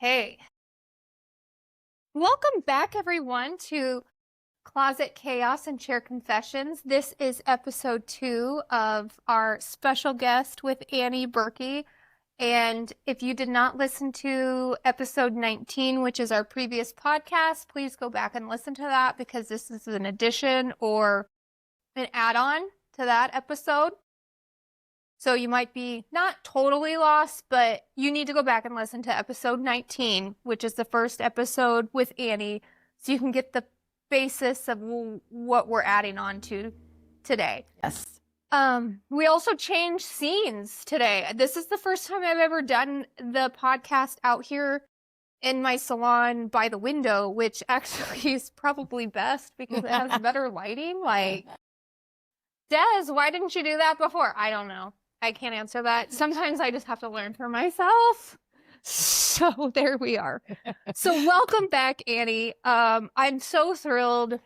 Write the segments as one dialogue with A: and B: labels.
A: Hey, welcome back everyone to Closet Chaos and Chair Confessions. This is episode 2 of our special guest with Annie Berkey. And if you did not listen to episode 19, which is our previous podcast, please go back and listen to that because this is an addition or an add-on to that episode. So you might be not totally lost, but you need to go back and listen to episode 19, which is the first episode with Annie, so you can get the basis of what we're adding on to today.
B: Yes.
A: We also changed scenes today. This is the first time I've ever done the podcast out here in my salon by the window, which actually is probably best because it has better lighting. Like, Des, why didn't you do that before? I don't know. I can't answer that. Sometimes I just have to learn for myself. So there we are. So welcome back, Annie. I'm so thrilled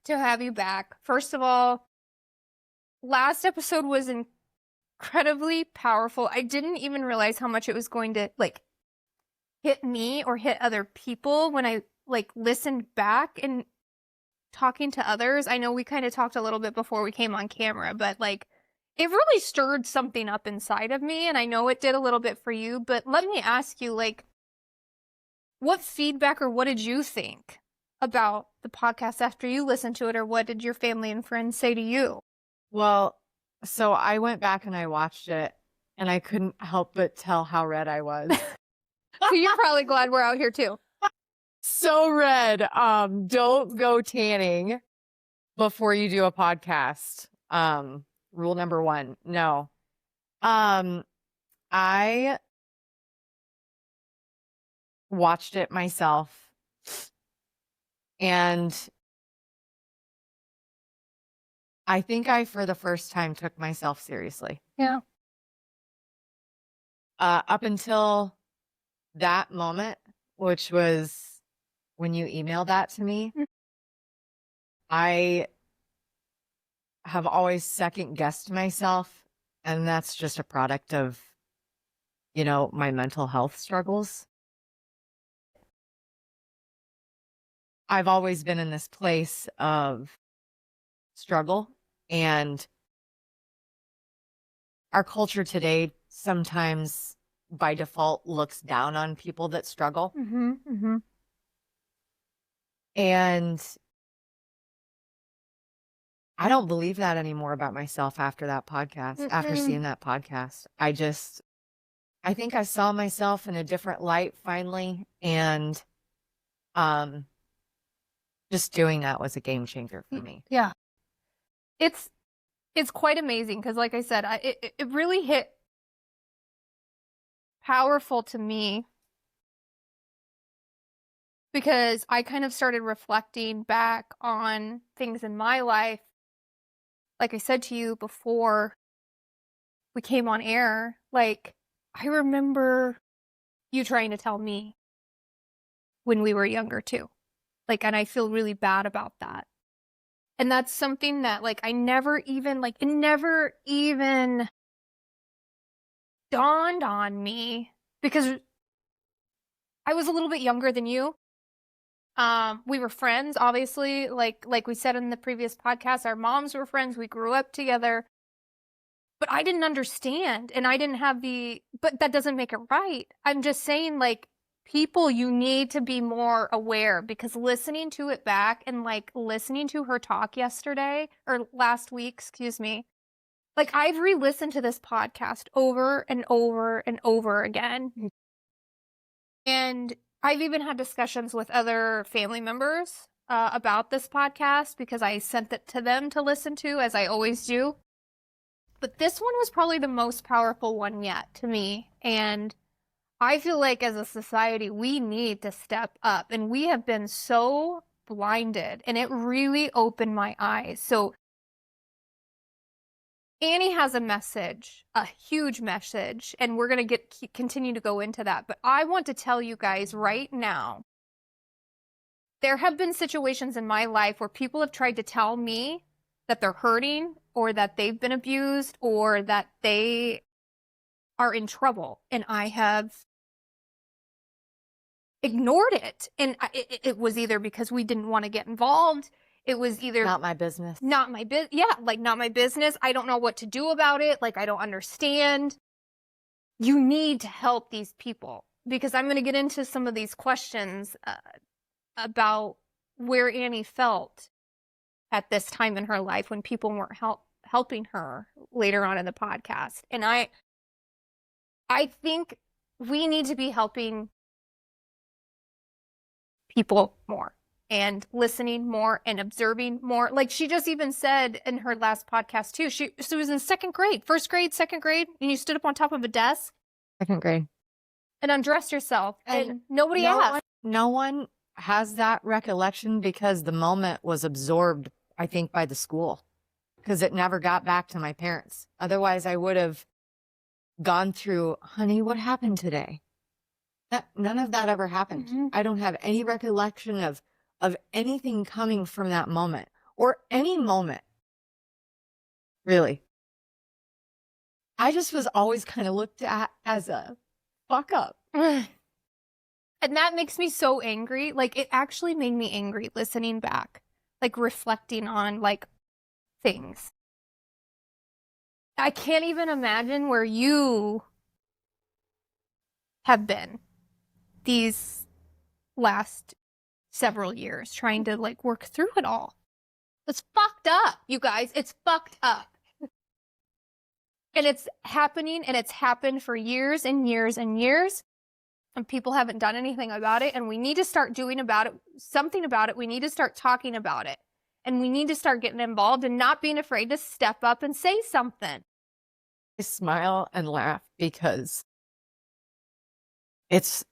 A: to have you back. First of all, last episode was incredibly powerful. I didn't even realize how much it was going to hit me or hit other people when I listened back and talking to others. I know we kind of talked a little bit before we came on camera, but it really stirred something up inside of me, and I know it did a little bit for you, but let me ask you, what feedback or what did you think about the podcast after you listened to it, or what did your family and friends say to you?
B: Well, so I went back and I watched it, and I couldn't help but tell how red I was.
A: So you're probably glad we're out here too.
B: So red. Don't go tanning before you do a podcast. Rule number 1. No. I watched it myself and I think I, for the first time, took myself seriously.
A: Yeah.
B: Up until that moment, which was when you emailed that to me, I have always second guessed myself, and that's just a product of, my mental health struggles. I've always been in this place of struggle, and our culture today sometimes by default looks down on people that struggle.
A: Mm-hmm, mm-hmm.
B: And I don't believe that anymore about myself after that podcast, after seeing that podcast. I think I saw myself in a different light finally. And just doing that was a game changer for me.
A: Yeah. It's quite amazing because, like I said, it really hit powerful to me because I kind of started reflecting back on things in my life. Like I said to you before we came on air, I remember you trying to tell me when we were younger too. And I feel really bad about that. And that's something that I never even it never even dawned on me because I was a little bit younger than you. We were friends, obviously, like we said in the previous podcast, our moms were friends. We grew up together, but I didn't understand and I didn't have but that doesn't make it right. I'm just saying people, you need to be more aware because listening to it back and listening to her talk yesterday or last week, excuse me, I've re-listened to this podcast over and over and over again. And I've even had discussions with other family members about this podcast because I sent it to them to listen to, as I always do. But this one was probably the most powerful one yet to me. And I feel like as a society, we need to step up. And we have been so blinded. And it really opened my eyes. So Annie has a message, a huge message, and we're going to continue to go into that. But I want to tell you guys right now, there have been situations in my life where people have tried to tell me that they're hurting or that they've been abused or that they are in trouble. And I have ignored it. And it was either because we didn't want to get involved. It was either
B: Not my business.
A: not my business. Yeah, like not my business. I don't know what to do about it. Like, I don't understand. You need to help these people, because I'm going to get into some of these questions about where Annie felt at this time in her life when people weren't helping her later on in the podcast. And I think we need to be helping people more and listening more and observing more. Like she just even said in her last podcast too, she was in second grade, first grade, second grade, and you stood up on top of a desk.
B: Second grade.
A: And undressed yourself, and nobody asked.
B: No one has that recollection because the moment was absorbed, I think, by the school, because it never got back to my parents. Otherwise, I would have gone through, honey, what happened today? None of that ever happened.
A: Mm-hmm.
B: I don't have any recollection of anything coming from that moment or any moment, really. I just was always kind of looked at as a fuck up.
A: And that makes me so angry. Like, it actually made me angry listening back, like reflecting on like things. I can't even imagine where you have been these last several years trying to like work through it all. It's fucked up, you guys. It's fucked up. And it's happening, and it's happened for years and years and years. And people haven't done anything about it. And we need to start doing something about it. We need to start talking about it. And we need to start getting involved and not being afraid to step up and say something.
B: I smile and laugh because it's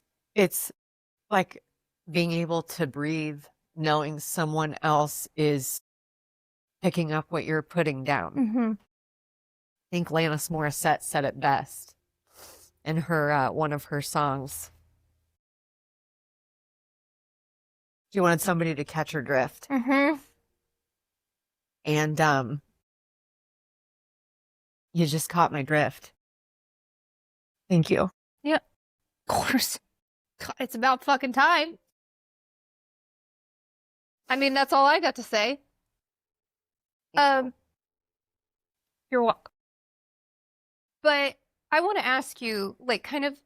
B: like being able to breathe, knowing someone else is picking up what you're putting down.
A: Mm-hmm.
B: I think Alanis Morissette said it best in her one of her songs. She wanted somebody to catch her drift.
A: Mm-hmm.
B: And you just caught my drift. Thank you.
A: Yeah, of course. God, it's about fucking time. I mean, that's all I got to say. You're welcome. But I want to ask you, like, kind of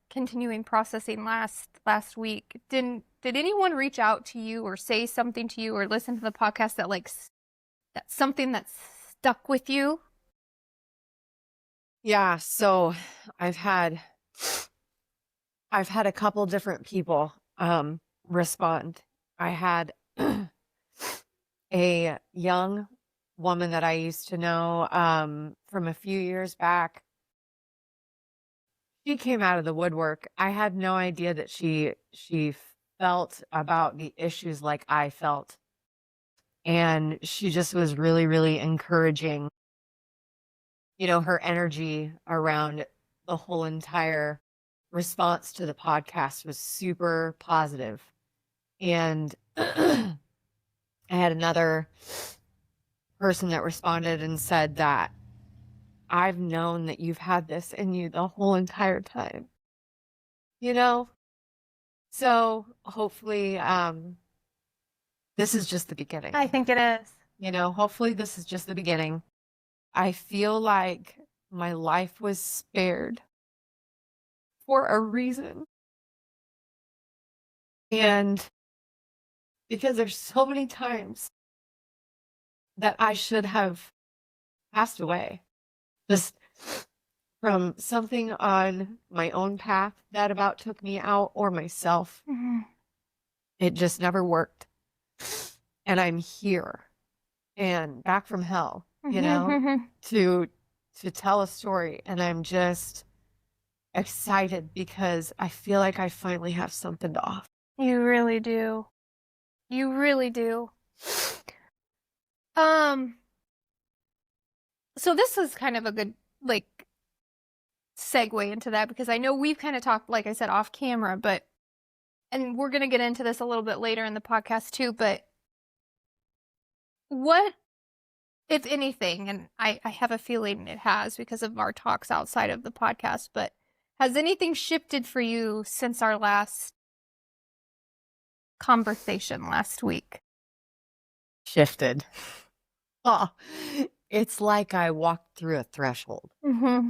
A: continuing processing last week. Did anyone reach out to you or say something to you or listen to the podcast that's something that stuck with you?
B: Yeah, so I've had a couple different people respond. I had a young woman that I used to know from a few years back. She came out of the woodwork. I had no idea that she felt about the issues like I felt. And she just was really, really encouraging. You know, her energy around the whole entire response to the podcast was super positive. And I had another person that responded and said that I've known that you've had this in you the whole entire time. You know? So hopefully this is just the beginning.
A: I think it is.
B: You know, hopefully this is just the beginning. I feel like my life was spared for a reason. And because there's so many times that I should have passed away just from something on my own path that about took me out or myself.
A: Mm-hmm.
B: It just never worked. And I'm here and back from hell, you know, to tell a story. And I'm just excited because I feel like I finally have something to offer.
A: You really do. You really do. So this is kind of a good, like, segue into that, because I know we've kind of talked, like I said, off camera, and we're going to get into this a little bit later in the podcast too, but what, if anything, and I have a feeling it has because of our talks outside of the podcast, but Has anything shifted for you since our last conversation last week?
B: Shifted. Oh, it's like I walked through a threshold.
A: Mm-hmm.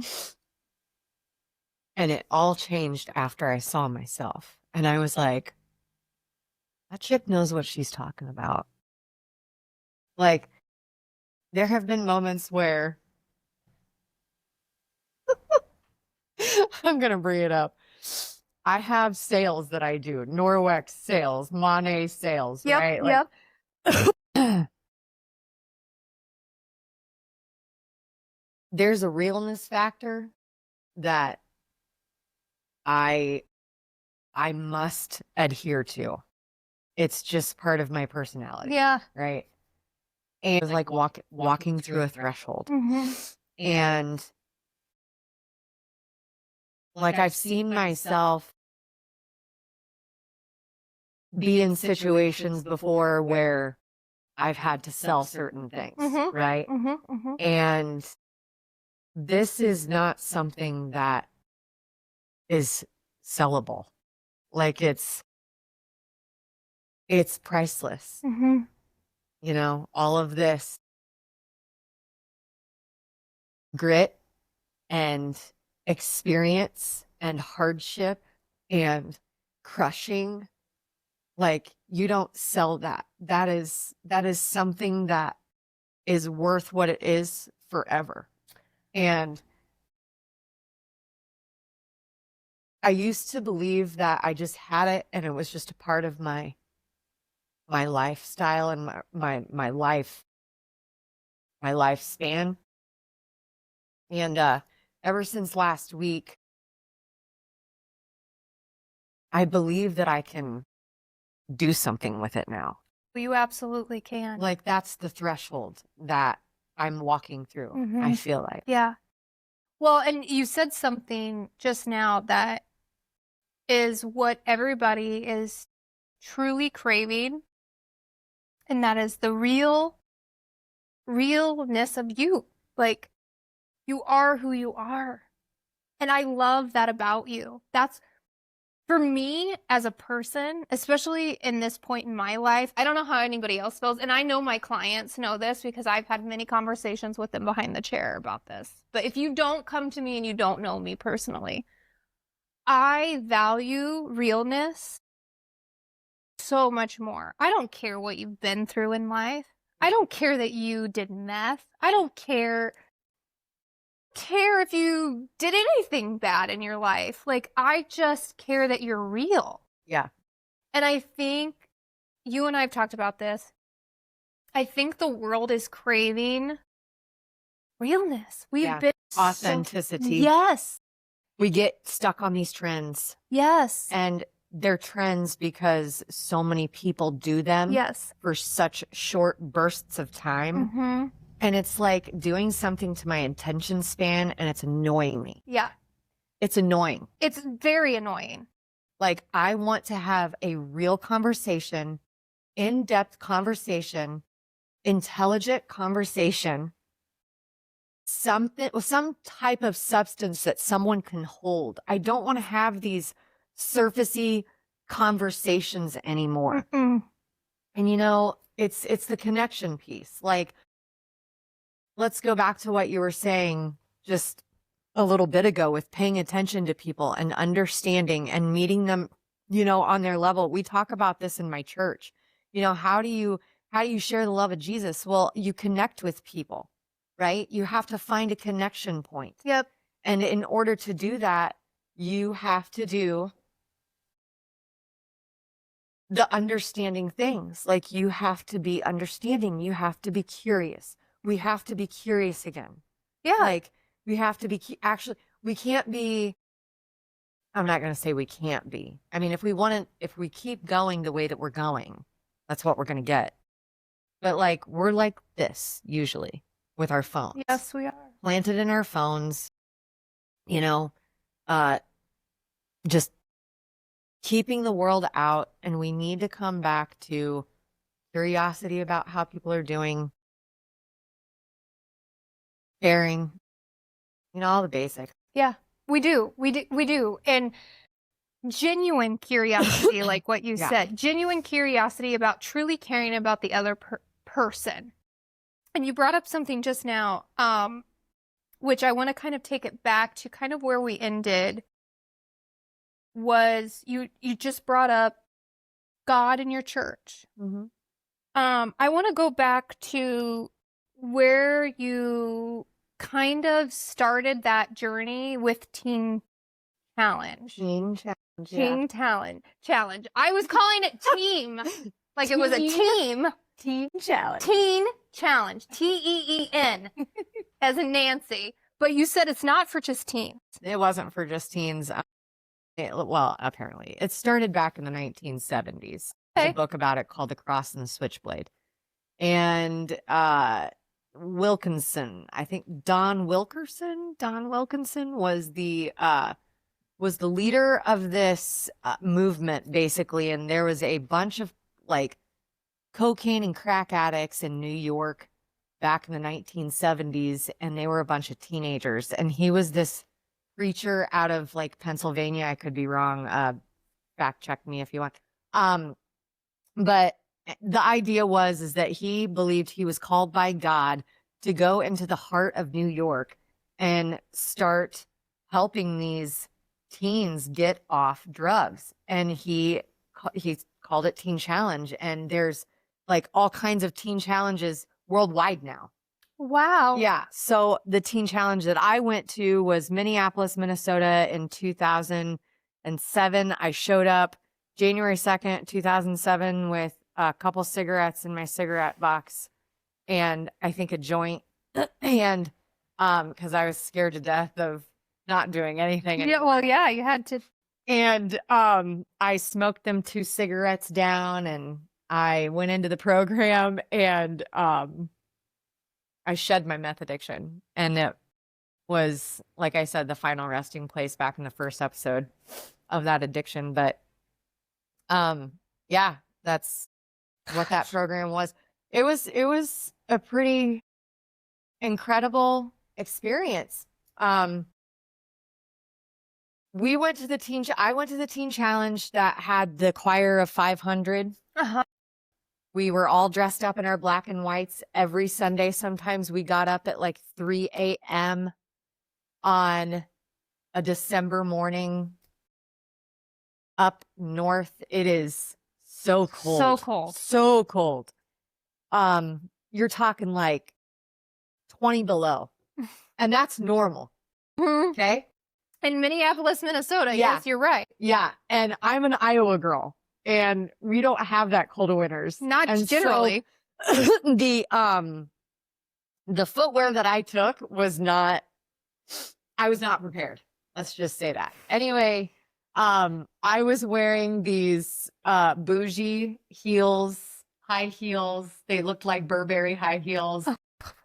B: And it all changed after I saw myself. And I was like, that chick knows what she's talking about. Like, there have been moments where I'm going to bring it up. I have sales that I do, Norwex sales, Monet sales,
A: Yep,
B: right?
A: yep.
B: Like, there's a realness factor that I must adhere to. It's just part of my personality.
A: Yeah.
B: Right. And it was like walking through a threshold.
A: Mm-hmm.
B: And like I've seen myself be in situations before where I've had to sell certain things,
A: Mm-hmm.
B: right?
A: Mm-hmm. Mm-hmm.
B: And this is not something that is sellable. Like it's priceless.
A: Mm-hmm.
B: You know, all of this grit and experience and hardship and crushing, like you don't sell that. That is something that is worth what it is forever. And I used to believe that I just had it and it was just a part of my lifestyle and my lifespan. And ever since last week, I believe that I can do something with it now.
A: You absolutely can.
B: Like that's the threshold that I'm walking through.
A: Mm-hmm.
B: I feel like.
A: Yeah. Well, and you said something just now that is what everybody is truly craving, and that is the realness of you. Like, you are who you are. And I love that about you. That's for me as a person, especially in this point in my life. I don't know how anybody else feels. And I know my clients know this because I've had many conversations with them behind the chair about this. But if you don't come to me and you don't know me personally, I value realness so much more. I don't care what you've been through in life. I don't care that you did meth. I don't care if you did anything bad in your life. Like, I just care that you're real.
B: Yeah.
A: And I think you and I have talked about this. I think the world is craving realness. We've been
B: authenticity.
A: Yes.
B: We get stuck on these trends.
A: Yes.
B: And they're trends because so many people do them.
A: Yes.
B: For such short bursts of time.
A: Mm-hmm.
B: And it's like doing something to my attention span and it's annoying me.
A: Yeah.
B: It's annoying.
A: It's very annoying.
B: Like I want to have a real conversation, in-depth conversation, intelligent conversation, something with some type of substance that someone can hold. I don't want to have these surfacey conversations anymore.
A: Mm-mm.
B: And you know, it's the connection piece. Like, let's go back to what you were saying just a little bit ago with paying attention to people and understanding and meeting them, you know, on their level. We talk about this in my church. You know, how do you share the love of Jesus? Well, you connect with people, right? You have to find a connection point.
A: Yep.
B: And in order to do that, you have to do the understanding things. Like you have to be understanding. You have to be curious. We have to be curious again.
A: Yeah.
B: Like we have to be actually, we can't be, I'm not going to say we can't be. I mean, if we keep going the way that we're going, that's what we're going to get. But like, we're like this usually with our phones.
A: Yes, we are.
B: Planted in our phones, you know, just keeping the world out. And we need to come back to curiosity about how people are doing, caring, you know, all the basics.
A: Yeah. We do. And genuine curiosity, like what you
B: Yeah.
A: said, genuine curiosity about truly caring about the other person. And you brought up something just now, which I want to kind of take it back to kind of where we ended, was you just brought up God in your church.
B: Mm-hmm.
A: I want to go back to where you kind of started that journey with Teen Challenge.
B: Teen Challenge.
A: Teen Challenge. I was calling it team, like it was a team.
B: Teen Challenge.
A: Teen Challenge. TEEN, as in Nancy. But you said it's not for just teens.
B: It wasn't for just teens. Well, apparently. It started back in the 1970s. There's a book about it called The Cross and the Switchblade. And Wilkinson, I think Don Wilkinson was the leader of this movement, basically. And there was a bunch of like cocaine and crack addicts in New York back in the 1970s, and they were a bunch of teenagers. And he was this preacher out of like Pennsylvania. I could be wrong. Fact check me if you want. But the idea is that he believed he was called by God to go into the heart of New York and start helping these teens get off drugs. And he called it Teen Challenge. And there's like all kinds of teen challenges worldwide now.
A: Wow.
B: Yeah. So the teen challenge that I went to was Minneapolis, Minnesota in 2007. I showed up January 2nd, 2007 with a couple cigarettes in my cigarette box and I think a joint. And because I was scared to death of not doing anything.
A: Yeah, well, yeah, you had to.
B: And I smoked them 2 cigarettes down and I went into the program and I shed my meth addiction. And it was, like I said, the final resting place back in the first episode of that addiction. But yeah, that's what that program was. It was a pretty incredible experience. We went to I went to the teen challenge that had the choir of 500.
A: Uh-huh.
B: We were all dressed up in our black and whites every Sunday. Sometimes we got up at like 3 a.m. on a December morning up north. It is so cold.
A: So cold.
B: So cold. You're talking like 20 below. And that's normal. Okay?
A: In Minneapolis, Minnesota.
B: Yeah.
A: Yes, you're right.
B: Yeah. And I'm an Iowa girl. And we don't have that cold of winters.
A: Not
B: and
A: generally.
B: So, the footwear that I took I was not prepared. Let's just say that. Anyway, I was wearing these bougie heels, high heels. They looked like Burberry high heels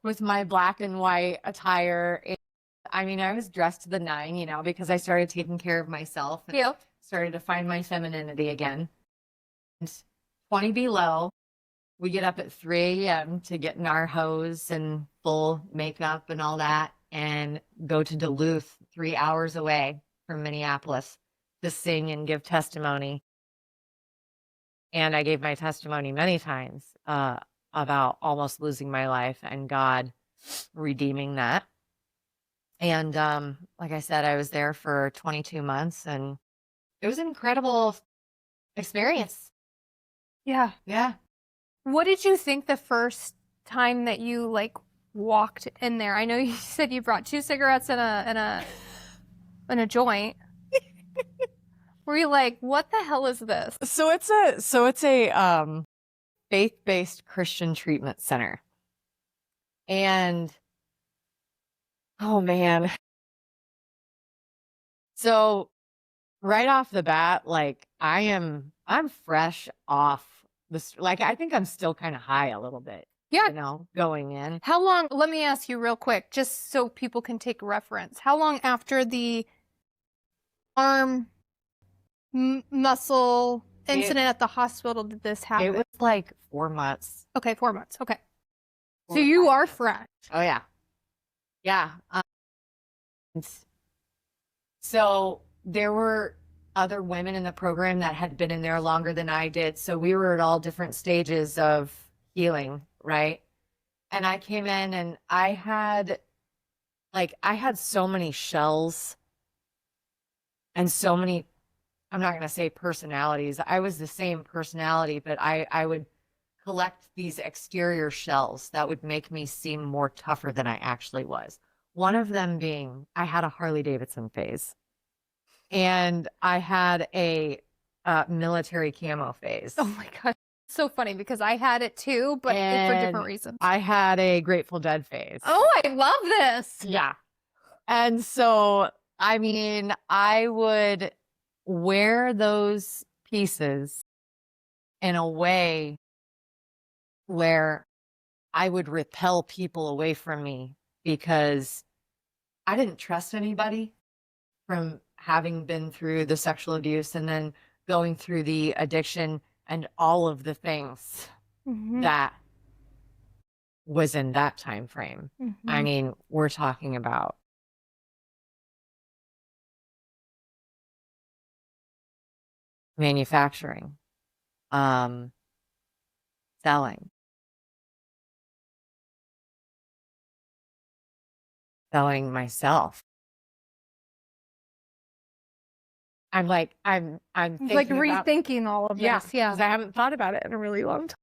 B: with my black and white attire. And, I mean, I was dressed to the nine, because I started taking care of myself. And
A: Yep.
B: started to find my femininity again. 20 below, we get up at 3 a.m. to get in our hose and full makeup and all that and go to Duluth, 3 hours away from Minneapolis, to sing and give testimony. And I gave my testimony many times about almost losing my life and God redeeming that. And like I said, I was there for 22 months and it was an incredible experience.
A: Yeah.
B: Yeah.
A: What did you think the first time that you like walked in there? I know you said you brought 2 cigarettes and a joint. Were you like, what the hell is this?
B: So it's a faith-based Christian treatment center. And oh man. So right off the bat, like I'm fresh off this, like I think I'm still kind of high a little bit.
A: Yeah.
B: Going in.
A: How long, let me ask you real quick, just so people can take reference. How long after the arm muscle incident at the hospital did this happen?
B: It was like 4 months.
A: Okay, 4 months. Okay. So you are fresh.
B: Oh yeah. Yeah. So there were other women in the program that had been in there longer than I did. So we were at all different stages of healing, right? And I came in and I had so many shells and so many, I'm not going to say personalities. I was the same personality, but I would collect these exterior shells that would make me seem more tougher than I actually was. One of them being I had a Harley Davidson phase and I had a military camo phase.
A: Oh my God. So funny because I had it too, but for different reasons.
B: I had a Grateful Dead phase.
A: Oh, I love this.
B: Yeah. And so, I mean, I would wear those pieces in a way where I would repel people away from me because I didn't trust anybody from having been through the sexual abuse and then going through the addiction and all of the things that was in that time frame. I mean, we're talking about manufacturing, selling myself. I'm thinking
A: like rethinking all of this. Yeah.
B: Because I haven't thought about it in a really long time.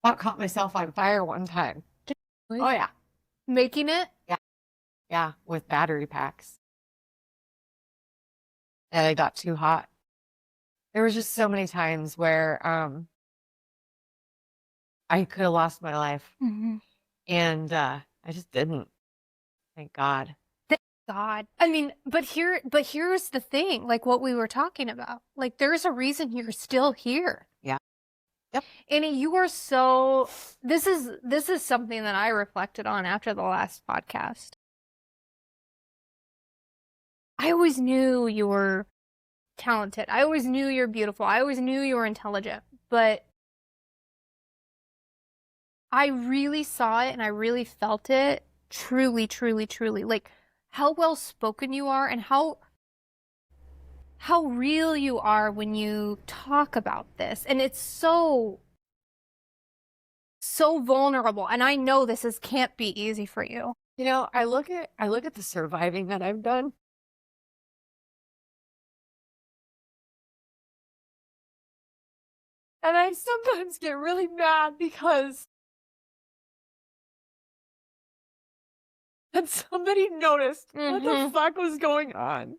B: I caught myself on fire one time. Oh yeah.
A: Making it?
B: Yeah. Yeah, with battery packs. And it got too hot. There was just so many times where I could have lost my life. And I just didn't. Thank God.
A: God. I mean, but here's the thing, like what we were talking about. Like there's a reason you're still here.
B: Yeah. Yep.
A: Annie, you are so this is something that I reflected on after the last podcast. I always knew you were talented. I always knew you're beautiful. I always knew you were intelligent, but I really saw it and I really felt it truly, truly, truly. Like how well spoken you are and how real you are when you talk about this. And it's so vulnerable. And I know this can't be easy for you.
B: You know, I look at the surviving that I've done. And I sometimes get really mad because somebody noticed what the fuck was going on.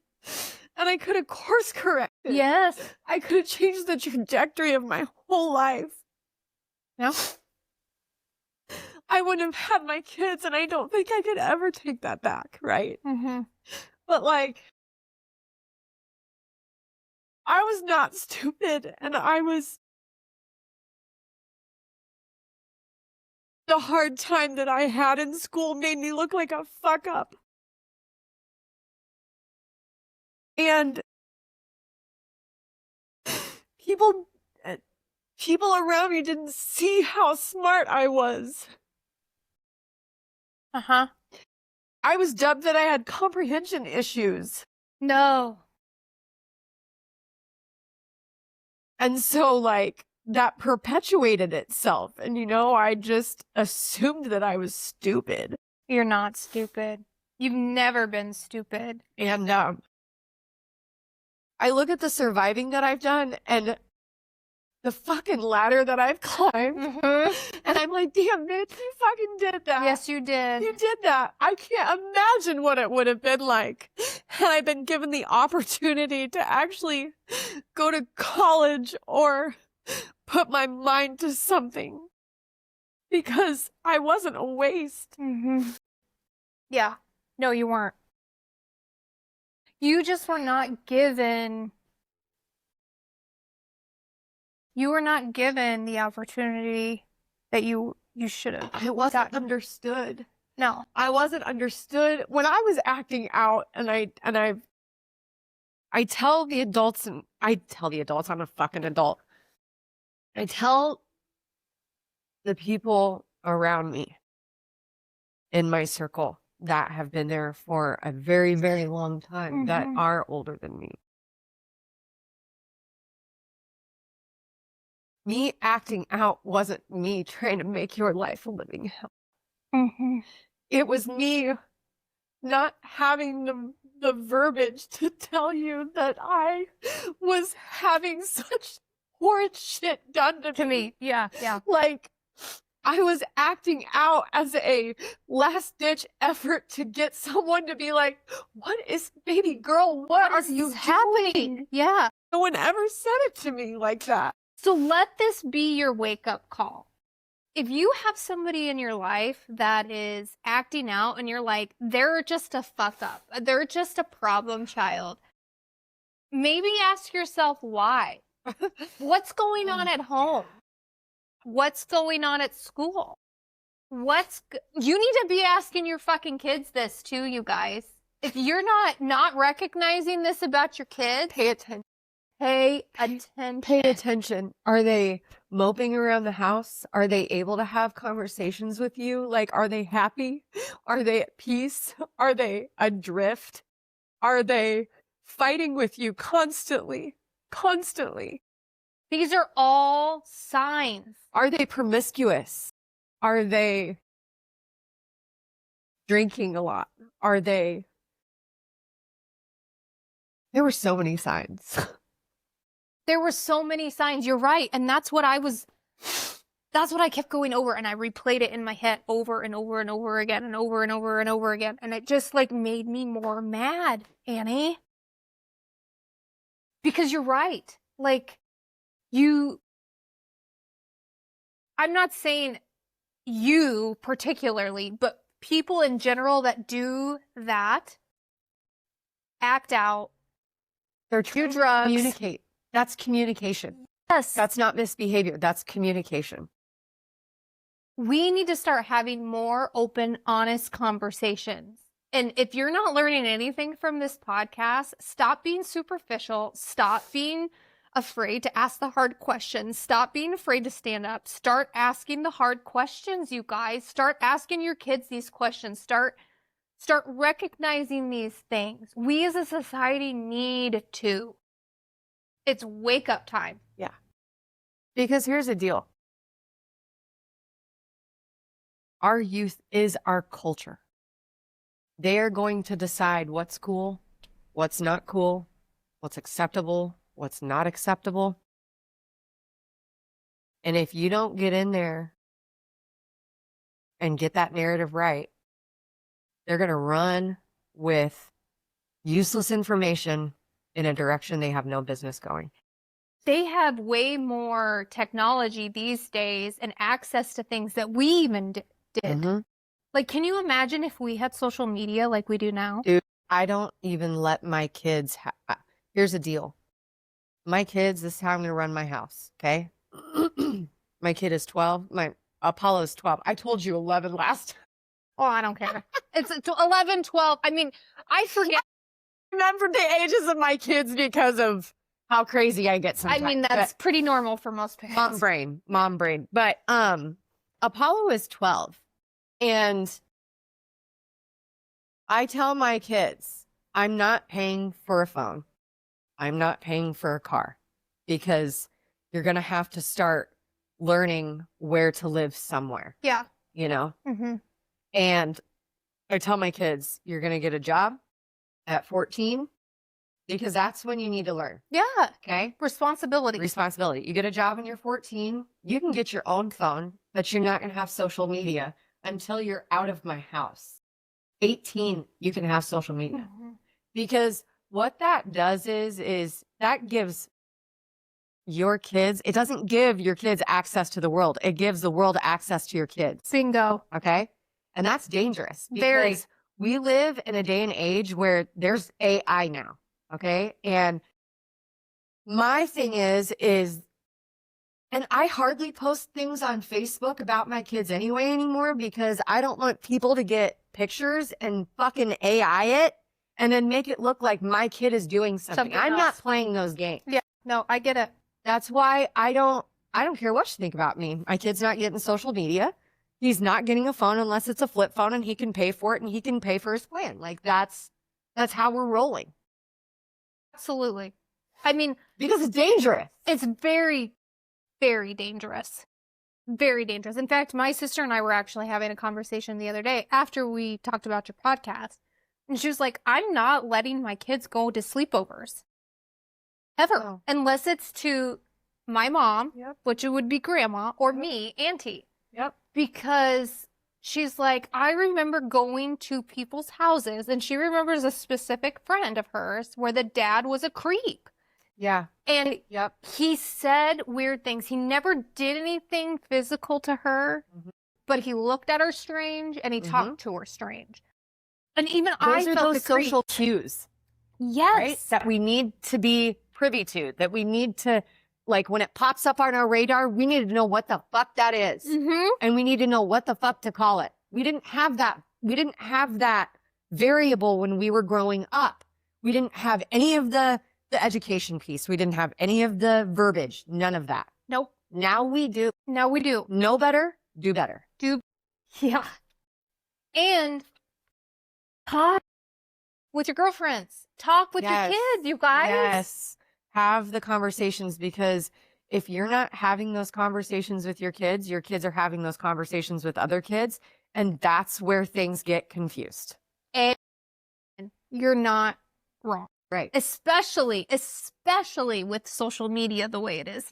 B: And I could have course corrected.
A: Yes.
B: I could have changed the trajectory of my whole life.
A: Yeah.
B: I wouldn't have had my kids, and I don't think I could ever take that back, right? But like, I was not stupid, and the hard time that I had in school made me look like a fuck up. And people around me didn't see how smart I was. I was dubbed that I had comprehension issues.
A: No.
B: And so, like, that perpetuated itself. And, you know, I just assumed that I was stupid.
A: You're not stupid. You've never been stupid.
B: And I look at the surviving that I've done and the fucking ladder that I've climbed. And I'm like, damn, bitch, you fucking did that.
A: Yes, you did.
B: You did that. I can't imagine what it would have been like had I been given the opportunity to actually go to college or put my mind to something, because I wasn't a waste.
A: Yeah. No, you weren't. You just were not given. You were not given the opportunity that you should have.
B: It wasn't understood.
A: No.
B: I wasn't understood when I was acting out, and I tell the adults, I'm a fucking adult. I tell the people around me in my circle, that have been there for a very, very long time that are older than me. Me acting out wasn't me trying to make your life a living hell. It was me not having the verbiage to tell you that I was having such horrid shit done to me.
A: Yeah.
B: Like, I was acting out as a last ditch effort to get someone to be like, what is, baby girl, what are you doing?
A: Yeah.
B: No one ever said it to me like that.
A: So let this be your wake-up call. If you have somebody in your life that is acting out and you're like, they're just a fuck up, they're just a problem child, maybe ask yourself why. What's going on at home? What's going on at school? You need to be asking your fucking kids this too, you guys. If you're not recognizing this about your kids,
B: Pay attention.
A: pay attention.
B: Pay attention. Are they moping around the house? Are they able to have conversations with you? Like, are they happy? Are they at peace? Are they adrift? Are they fighting with you constantly? Constantly.
A: These are all signs.
B: Are they promiscuous? Are they drinking a lot? Are they... There were so many signs.
A: There were so many signs. You're right. And that's what I kept going over, and I replayed it in my head over and over and over again and over and over and over again. And it just like made me more mad, Annie. Because you're right. Like, I'm not saying you particularly, but people in general that do that, act out,
B: They're
A: do
B: trying to
A: drugs.
B: communicate. That's communication.
A: Yes.
B: That's not misbehavior. That's communication.
A: We need to start having more open, honest conversations. And if you're not learning anything from this podcast, stop being superficial. Stop being afraid to ask the hard questions. Stop being afraid to stand up. Start asking the hard questions, you guys. Start asking your kids these questions. Start recognizing these things. We as a society need to. It's wake up time.
B: Yeah. Because here's the deal. Our youth is our culture. They are going to decide what's cool, what's not cool, what's acceptable, what's not acceptable. And if you don't get in there and get that narrative right, they're going to run with useless information in a direction they have no business going.
A: They have way more technology these days and access to things that we even did. Like, can you imagine if we had social media like we do now?
B: Dude, I don't even let my kids here's the deal. My kids, this is how I'm going to run my house, okay? My kid is 12. My Apollo is 12. I told you 11 last.
A: Oh, I don't care. It's 11, 12. I mean, I forget.
B: I remember the ages of my kids because of how crazy I get sometimes.
A: I mean, that's pretty normal for most parents.
B: Mom brain. But Apollo is 12. And I tell my kids, I'm not paying for a phone. I'm not paying for a car, because you're going to have to start learning where to live somewhere.
A: Yeah.
B: You know? And I tell my kids, you're going to get a job at 14, because that's when you need to learn.
A: Yeah.
B: Okay?
A: Responsibility.
B: You get a job when you're 14, you can get your own phone, but you're not going to have social media until you're out of my house. 18, you can have social media. Because what that does is that gives your kids, it doesn't give your kids access to the world. It gives the world access to your kids.
A: Bingo.
B: Okay? And that's dangerous.
A: Very.
B: Because we live in a day and age where there's AI now. Okay? And my thing is, and I hardly post things on Facebook about my kids anyway anymore, because I don't want people to get pictures and fucking AI it and then make it look like my kid is doing something. I'm not playing those games.
A: Yeah. No, I get it.
B: That's why I don't care what you think about me. My kid's not getting social media. He's not getting a phone unless it's a flip phone and he can pay for it and he can pay for his plan. Like that's how we're rolling.
A: Absolutely. I mean,
B: because it's dangerous.
A: It's very, very dangerous. Very dangerous. In fact, my sister and I were actually having a conversation the other day after we talked about your podcast. And she was like, I'm not letting my kids go to sleepovers. Ever.
B: Oh.
A: Unless it's to my mom,
B: Yep.
A: which it would be grandma, or
B: Yep.
A: me, auntie.
B: Yep.
A: Because she's like, I remember going to people's houses, and she remembers a specific friend of hers where the dad was a creep.
B: Yeah.
A: And
B: Yep.
A: he said weird things. He never did anything physical to her, but he looked at her strange and he talked to her strange. And even
B: Those
A: I
B: are
A: felt
B: those
A: the creep.
B: social cues,
A: Yes.
B: right? That we need to be privy to, that we need to, like, when it pops up on our radar, we need to know what the fuck that is. And we need to know what the fuck to call it. We didn't have that. We didn't have that variable when we were growing up. We didn't have any of the education piece. We didn't have any of the verbiage. None of that.
A: Nope.
B: Now we do.
A: Now we do.
B: Know better, do better.
A: Yeah. And talk with your girlfriends. Talk with
B: Yes.
A: your kids, you guys.
B: Yes. Have the conversations, because if you're not having those conversations with your kids are having those conversations with other kids. And that's where things get confused.
A: And you're not wrong.
B: Right.
A: Especially with social media the way it is.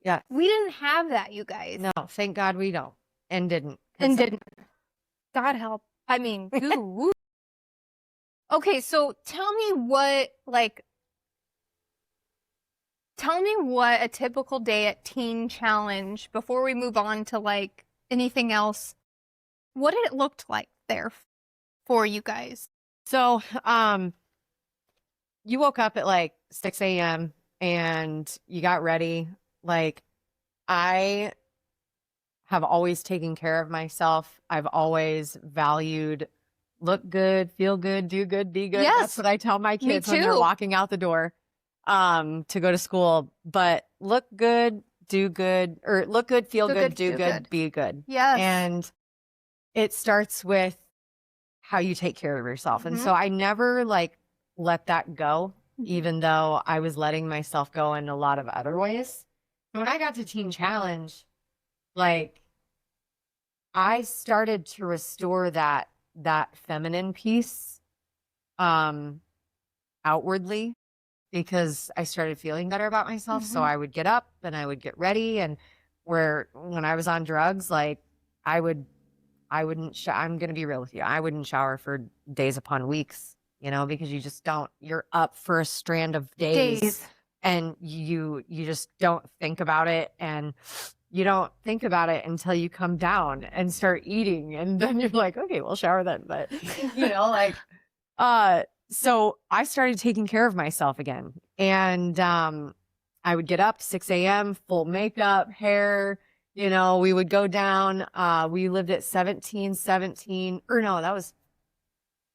B: Yeah.
A: We didn't have that, you guys.
B: No, thank God we don't. And didn't.
A: And didn't. God help. I mean, ooh. Okay, so tell me what a typical day at Teen Challenge, before we move on to like anything else, what did it look like there for you guys?
B: So, you woke up at like 6 a.m. and you got ready. Like, I have always taken care of myself. I've always valued look good, feel good, do good, be good.
A: Yes.
B: That's what I tell my kids when
A: too.
B: they're walking out the door to go to school. But look good, do good, or look good, feel good, do good, be good.
A: Yes.
B: And it starts with how you take care of yourself. And so I never like let that go, even though I was letting myself go in a lot of other ways. When I got to Teen Challenge, like, I started to restore that feminine piece outwardly, because I started feeling better about myself. So I would get up and I would get ready, and when I was on drugs, like, I'm going to be real with you. I wouldn't shower for days upon weeks, because you just don't. You're up for a strand of days. And you just don't think about it, and you don't think about it until you come down and start eating, and then you're like, okay, we'll shower then. But so I started taking care of myself again, and I would get up 6 a.m., full makeup, hair. We would go down. We lived at 1717, or no, that was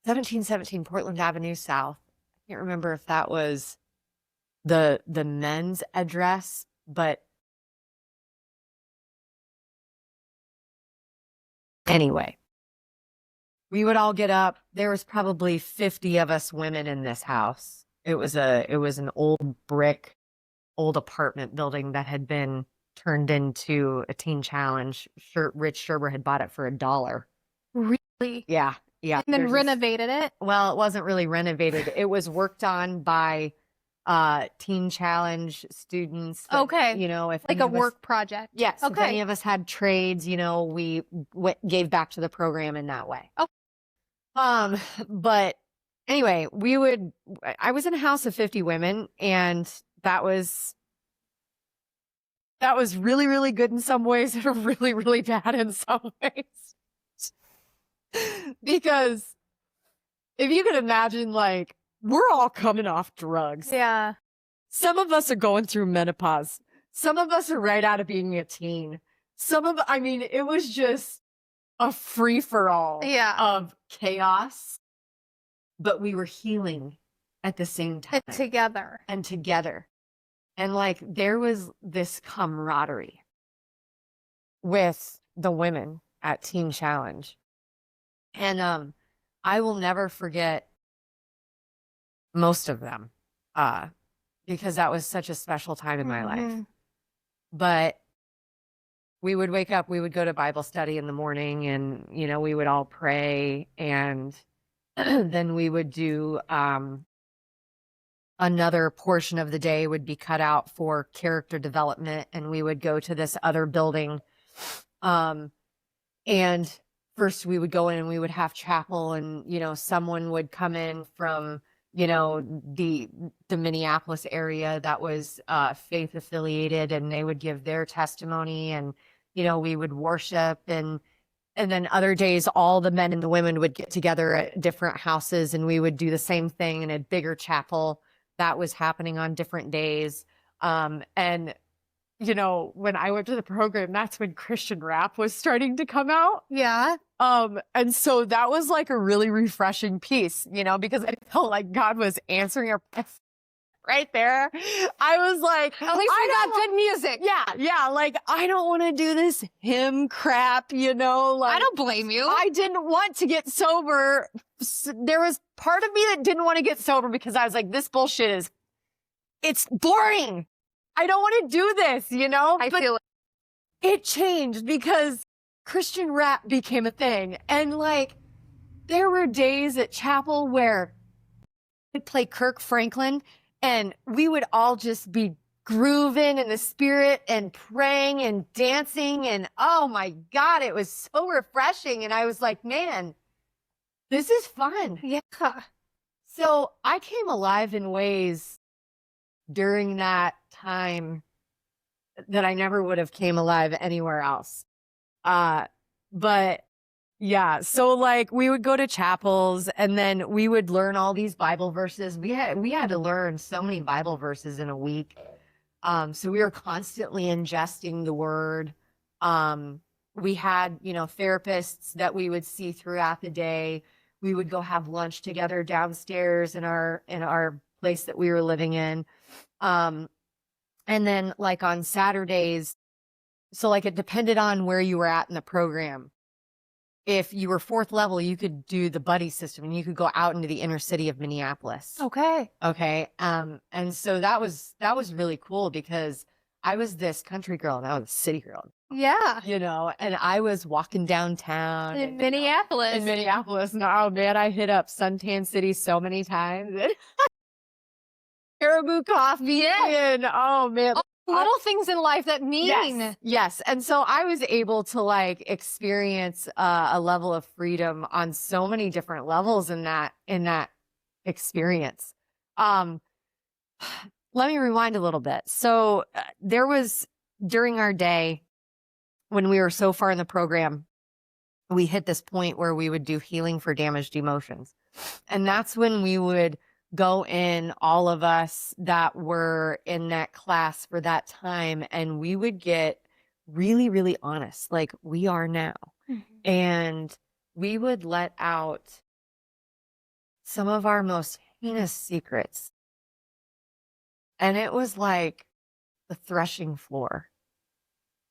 B: 1717 Portland Avenue South. I can't remember if that was the men's address, but anyway, we would all get up. There was probably 50 of us women in this house. It was an old brick, old apartment building that had been turned into a Teen Challenge. Rich Sherber had bought it for $1.
A: Really?
B: Yeah.
A: And then renovated it?
B: Well, it wasn't really renovated. It was worked on by Teen Challenge students.
A: Okay.
B: If
A: like a work project.
B: Yes.
A: Okay.
B: If any of us had trades, we gave back to the program in that way.
A: Oh.
B: But anyway, I was in a house of 50 women, and that was really, really good in some ways and really, really bad in some ways. Because if you could imagine, like, we're all coming off drugs.
A: Yeah.
B: Some of us are going through menopause. Some of us are right out of being a teen. It was just a free-for-all of chaos. But we were healing at the same time.
A: And
B: together. And like, there was this camaraderie with the women. at Teen Challenge. And I will never forget most of them because that was such a special time in my life. But we would wake up, we would go to Bible study in the morning, and, you know, we would all pray, and then we would do another portion of the day would be cut out for character development, and we would go to this other building. And first we would go in and we would have chapel, and, you know, someone would come in from, you know, the Minneapolis area that was faith affiliated, and they would give their testimony, and, you know, we would worship, and then other days all the men and the women would get together at different houses, and we would do the same thing in a bigger chapel that was happening on different days. And you know, when I went to the program, that's when Christian rap was starting to come out.
A: Yeah.
B: And so that was like a really refreshing piece, you know, because I felt like God was answering our prayers right there. I was like,
A: At least we got good music.
B: yeah, like, I don't want to do this hymn crap, you know, like,
A: I don't blame you.
B: I didn't want to get sober. There was part of me that didn't want to get sober because I was like, this bullshit it's boring. I don't want to do this, you know?
A: I feel
B: it changed because Christian rap became a thing. And like, there were days at chapel where we'd play Kirk Franklin and we would all just be grooving in the spirit and praying and dancing. And oh my God, it was so refreshing. And I was like, man, this is fun.
A: Yeah.
B: So I came alive in ways during that time that I never would have came alive anywhere else. But yeah, so like we would go to chapels and then we would learn all these Bible verses. We had to learn so many Bible verses in a week. So we were constantly ingesting the word. We had, you know, therapists that we would see throughout the day. We would go have lunch together downstairs in our place that we were living in. And then like on Saturdays, so like it depended on where you were at in the program. If you were 4th level, you could do the buddy system and you could go out into the inner city of Minneapolis.
A: Okay.
B: Okay. And so that was really cool because I was this country girl and I was a city girl.
A: Yeah.
B: You know, and I was walking downtown
A: In Minneapolis.
B: In Minneapolis. And oh man, I hit up Suntan City so many times. Caribou coffee.
A: Yeah.
B: And oh man.
A: Little things in life that mean.
B: Yes. And so I was able to like experience a level of freedom on so many different levels in that experience. Let me rewind a little bit. So there was during our day when we were so far in the program, we hit this point where we would do healing for damaged emotions. And that's when we would go in, all of us that were in that class for that time, and we would get really, really honest, like we are now. Mm-hmm. And we would let out some of our most heinous secrets. And it was like the threshing floor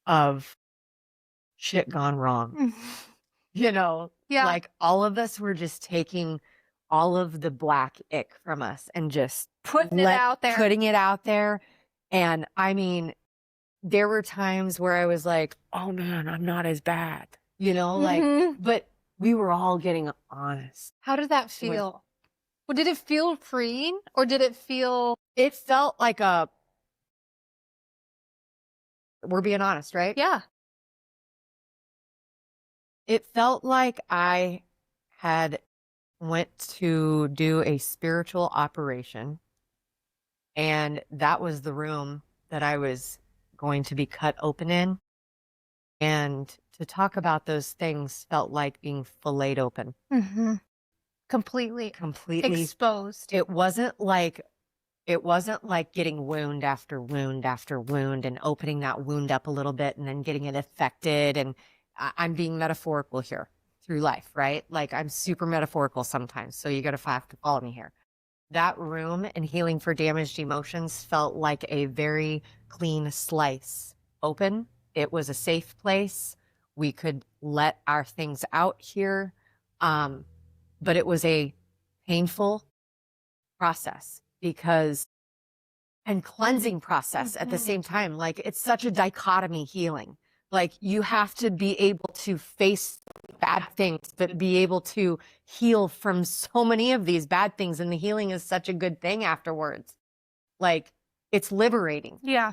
B: of shit gone wrong. Mm-hmm. You know, like all of us were just taking all of the black ick from us and just
A: putting it out there.
B: And I mean, there were times where I was like, oh man, I'm not as bad, you know, like, but we were all getting honest.
A: How did that feel? Well, did it feel freeing or did it feel?
B: It felt like we're being honest, right?
A: Yeah.
B: It felt like I had went to do a spiritual operation, and that was the room that I was going to be cut open in. And to talk about those things felt like being filleted open.
A: Mm-hmm. Completely exposed.
B: It wasn't like getting wound after wound after wound and opening that wound up a little bit and then getting it affected. And I'm being metaphorical here. Through life, right? Like I'm super metaphorical sometimes, so you gotta have to follow me here. That room and healing for damaged emotions felt like a very clean slice open. It was a safe place we could let our things out here. But it was a painful process and cleansing process at the same time. Like, it's such a dichotomy healing. Like, you have to be able to face bad things, but be able to heal from so many of these bad things. And the healing is such a good thing afterwards. Like, it's liberating.
A: Yeah.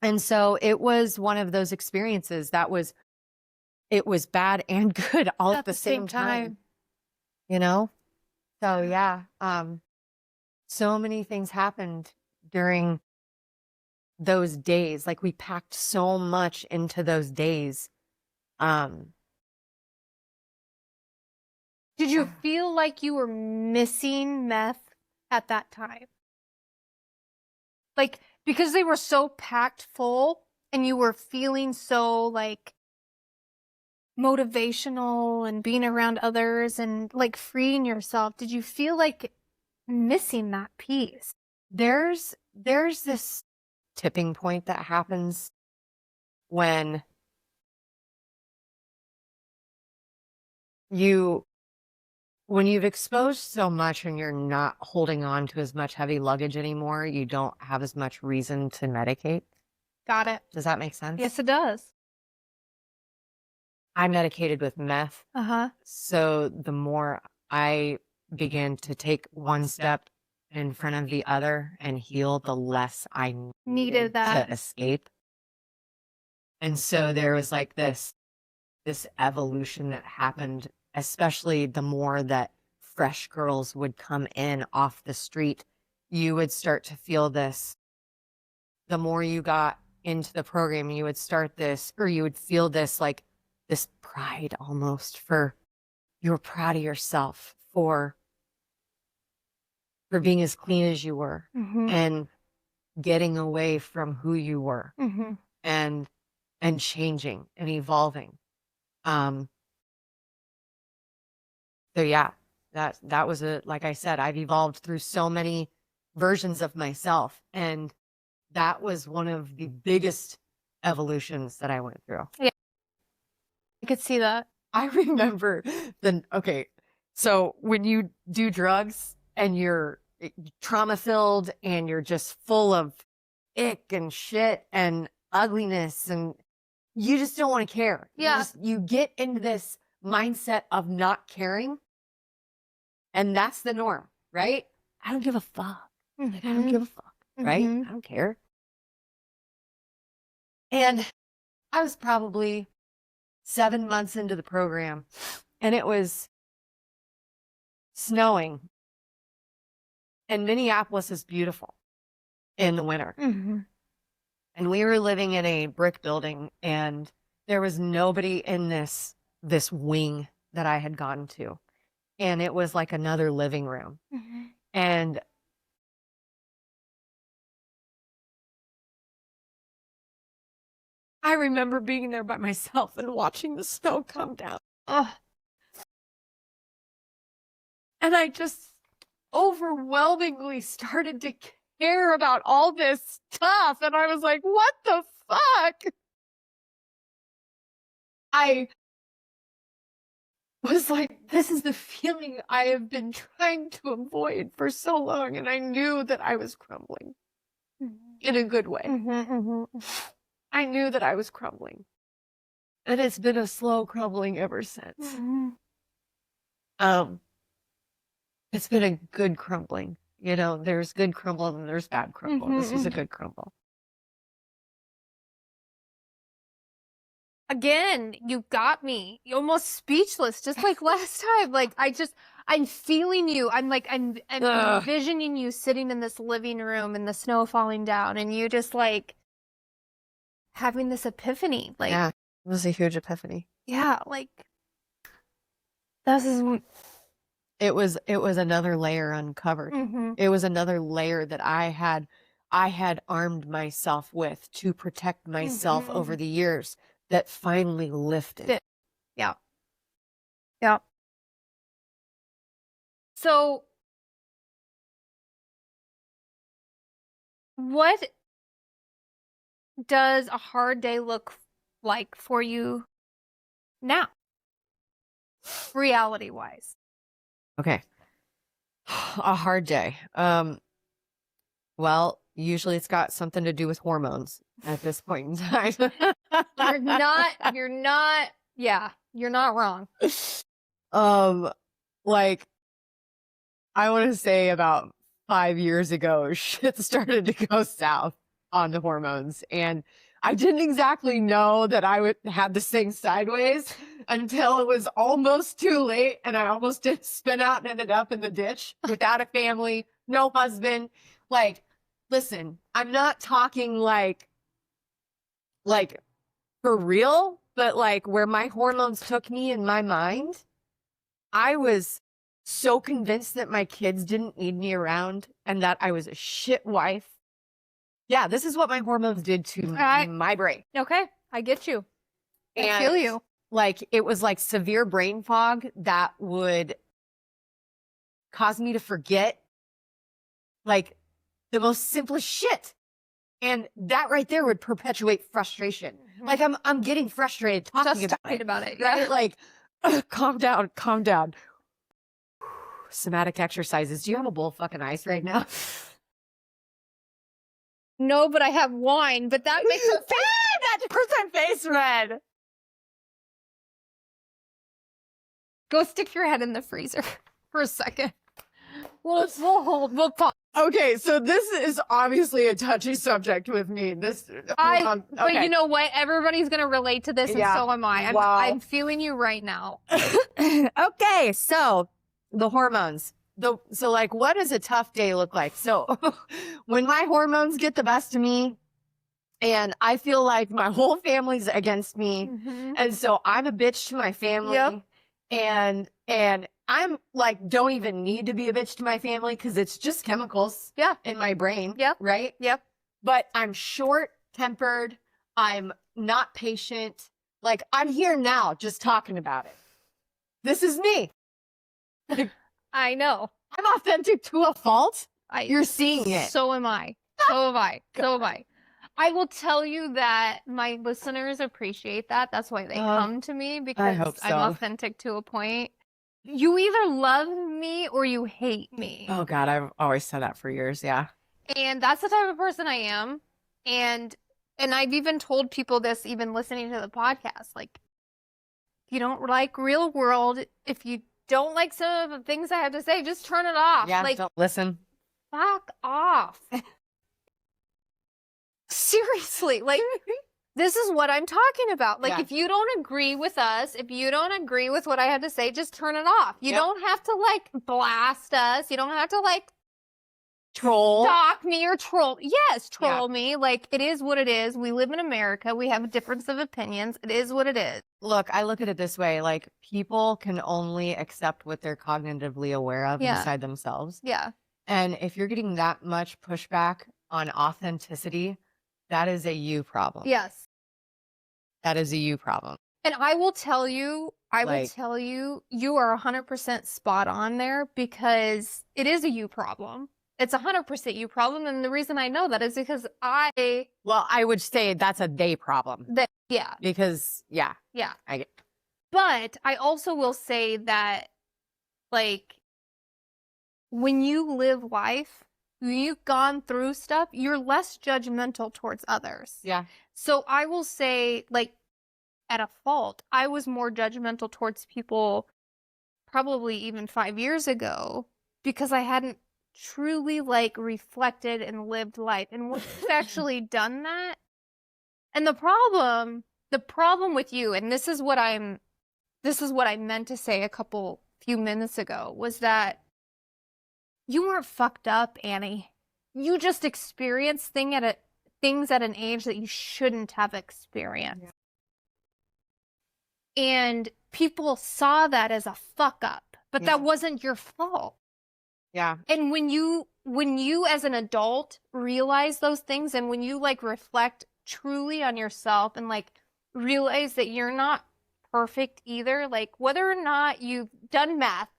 B: And so it was one of those experiences it was bad and good all at the same time, you know? So yeah, so many things happened during those days. Like, we packed so much into those days.
A: Did you feel like you were missing meth at that time? Like, because they were so packed full and you were feeling so like motivational and being around others and like freeing yourself, did you feel like missing that piece?
B: There's this tipping point that happens when you've exposed so much and you're not holding on to as much heavy luggage anymore, you don't have as much reason to medicate.
A: Got it.
B: Does that make sense?
A: Yes, it does.
B: I medicated with meth.
A: Uh-huh.
B: So the more I began to take one step in front of the other and heal, the less I
A: Needed that
B: to escape. And so there was like this evolution that happened, especially the more that fresh girls would come in off the street. You would start to feel this. The more you got into the program, you would start this, or you would feel this, like this pride almost for, you were proud of yourself for being as clean as you were and getting away from who you were and changing and evolving. So yeah, that was like I said, I've evolved through so many versions of myself, and that was one of the biggest evolutions that I went through.
A: Yeah. I could see that.
B: I remember so when you do drugs and you're trauma filled and you're just full of ick and shit and ugliness, and you just don't want to care.
A: Yeah.
B: You get into this mindset of not caring, and that's the norm, right? I don't give a fuck. Like, I don't give a fuck, right? I don't care. And I was probably 7 months into the program, and it was snowing, and Minneapolis is beautiful in the winter. And we were living in a brick building, and there was nobody in this wing that I had gone to. And it was like another living room. And I remember being there by myself and watching the snow come down. And I just overwhelmingly started to care about all this stuff. And I was like, what the fuck? I was like, this is the feeling I have been trying to avoid for so long. And I knew that I was crumbling in a good way. I knew that I was crumbling. And it's been a slow crumbling ever since. It's been a good crumbling. You know, there's good crumble and there's bad crumble. This was a good crumble.
A: Again, you got me. You're almost speechless, just like last time. Like, I'm feeling you. I'm envisioning you sitting in this living room and the snow falling down, and you just like having this epiphany. Like,
B: yeah, it was a huge epiphany.
A: Yeah, like this is.
B: It was another layer uncovered. It was another layer that I had armed myself with to protect myself over the years that finally lifted.
A: Yeah. Yeah. So what does a hard day look like for you Now, reality-wise.
B: Okay. A hard day. Well, usually it's got something to do with hormones at this point in time.
A: You're not wrong.
B: Like, I want to say about 5 years ago, shit started to go south on the hormones. And I didn't exactly know that I would have this thing sideways until it was almost too late. And I almost did spin out and ended up in the ditch without a family, no husband. Like, listen, I'm not talking like for real, but like where my hormones took me in my mind, I was so convinced that my kids didn't need me around and that I was a shit wife. Yeah, this is what my hormones did to my brain.
A: Okay, I get you. I
B: And
A: feel you.
B: like, it was like severe brain fog that would cause me to forget like the most simplest shit. And that right there would perpetuate frustration.
A: Mhm.
B: Like, I'm getting frustrated talking about it. Right? Like, calm down. Somatic exercises. Do you have a bowl of fucking ice right now?
A: No, but I have wine, but that makes her
B: That turns my face red.
A: go stick your head in the freezer for a second. We'll pause.
B: Okay, so this is obviously a touchy subject with me.
A: But you know what? Everybody's gonna relate to this, and so am I.
B: Wow.
A: I'm feeling you right now.
B: Okay, so the hormones. So like, what does a tough day look like? So when my hormones get the best of me and I feel like my whole family's against me,
A: Mhm.
B: and so I'm a bitch to my family.
A: Yep.
B: And I'm like, don't even need to be a bitch to my family because it's just chemicals in my brain.
A: Yep.
B: Right?
A: Yep.
B: But I'm short-tempered. I'm not patient. Like, I'm here now just talking about it. This is me.
A: I know.
B: I'm authentic to a fault. You're seeing it.
A: So am I. So am I. So am I. I will tell you that my listeners appreciate that. That's why they come to me, because
B: hope so.
A: I'm authentic to a point. You either love me or you hate me.
B: Oh God, I've always said that for years. Yeah.
A: And that's the type of person I am. And I've even told people this, even listening to the podcast. Like, if you don't like real world, if you don't like some of the things I have to say, just turn it off.
B: Yeah.
A: Like,
B: Don't listen.
A: fuck off. Seriously, like, this is what I'm talking about. Like, if you don't agree with us, if you don't agree with what I have to say, just turn it off. You don't have to, like, blast us. You don't have to, like,
B: troll.
A: Stalk me or troll. Yes, troll me. Like, it is what it is. We live in America. We have a difference of opinions. It is what it is.
B: Look, I look at it this way. Like, people can only accept what they're cognitively aware of inside themselves.
A: Yeah.
B: And if you're getting that much pushback on authenticity, that is a you problem.
A: Yes.
B: That is a you problem.
A: And I will tell you, you are 100% spot on there, because it is a you problem. It's 100% you problem. And the reason I know that is because I
B: would say that's a they problem. Because, I get.
A: But I also will say that, like, when you live life, when you've gone through stuff, you're less judgmental towards others.
B: Yeah.
A: So I will say, like, at a fault, I was more judgmental towards people probably even 5 years ago, because I hadn't truly, like, reflected and lived life. And once you've actually done that, and the problem with you, and this is what I meant to say a few minutes ago, was that you weren't fucked up, Annie. You just experienced things at an age that you shouldn't have experienced. Yeah. And people saw that as a fuck up, but that wasn't your fault.
B: Yeah.
A: And when you as an adult realize those things, and when you, like, reflect truly on yourself and, like, realize that you're not perfect either, like, whether or not you've done meth,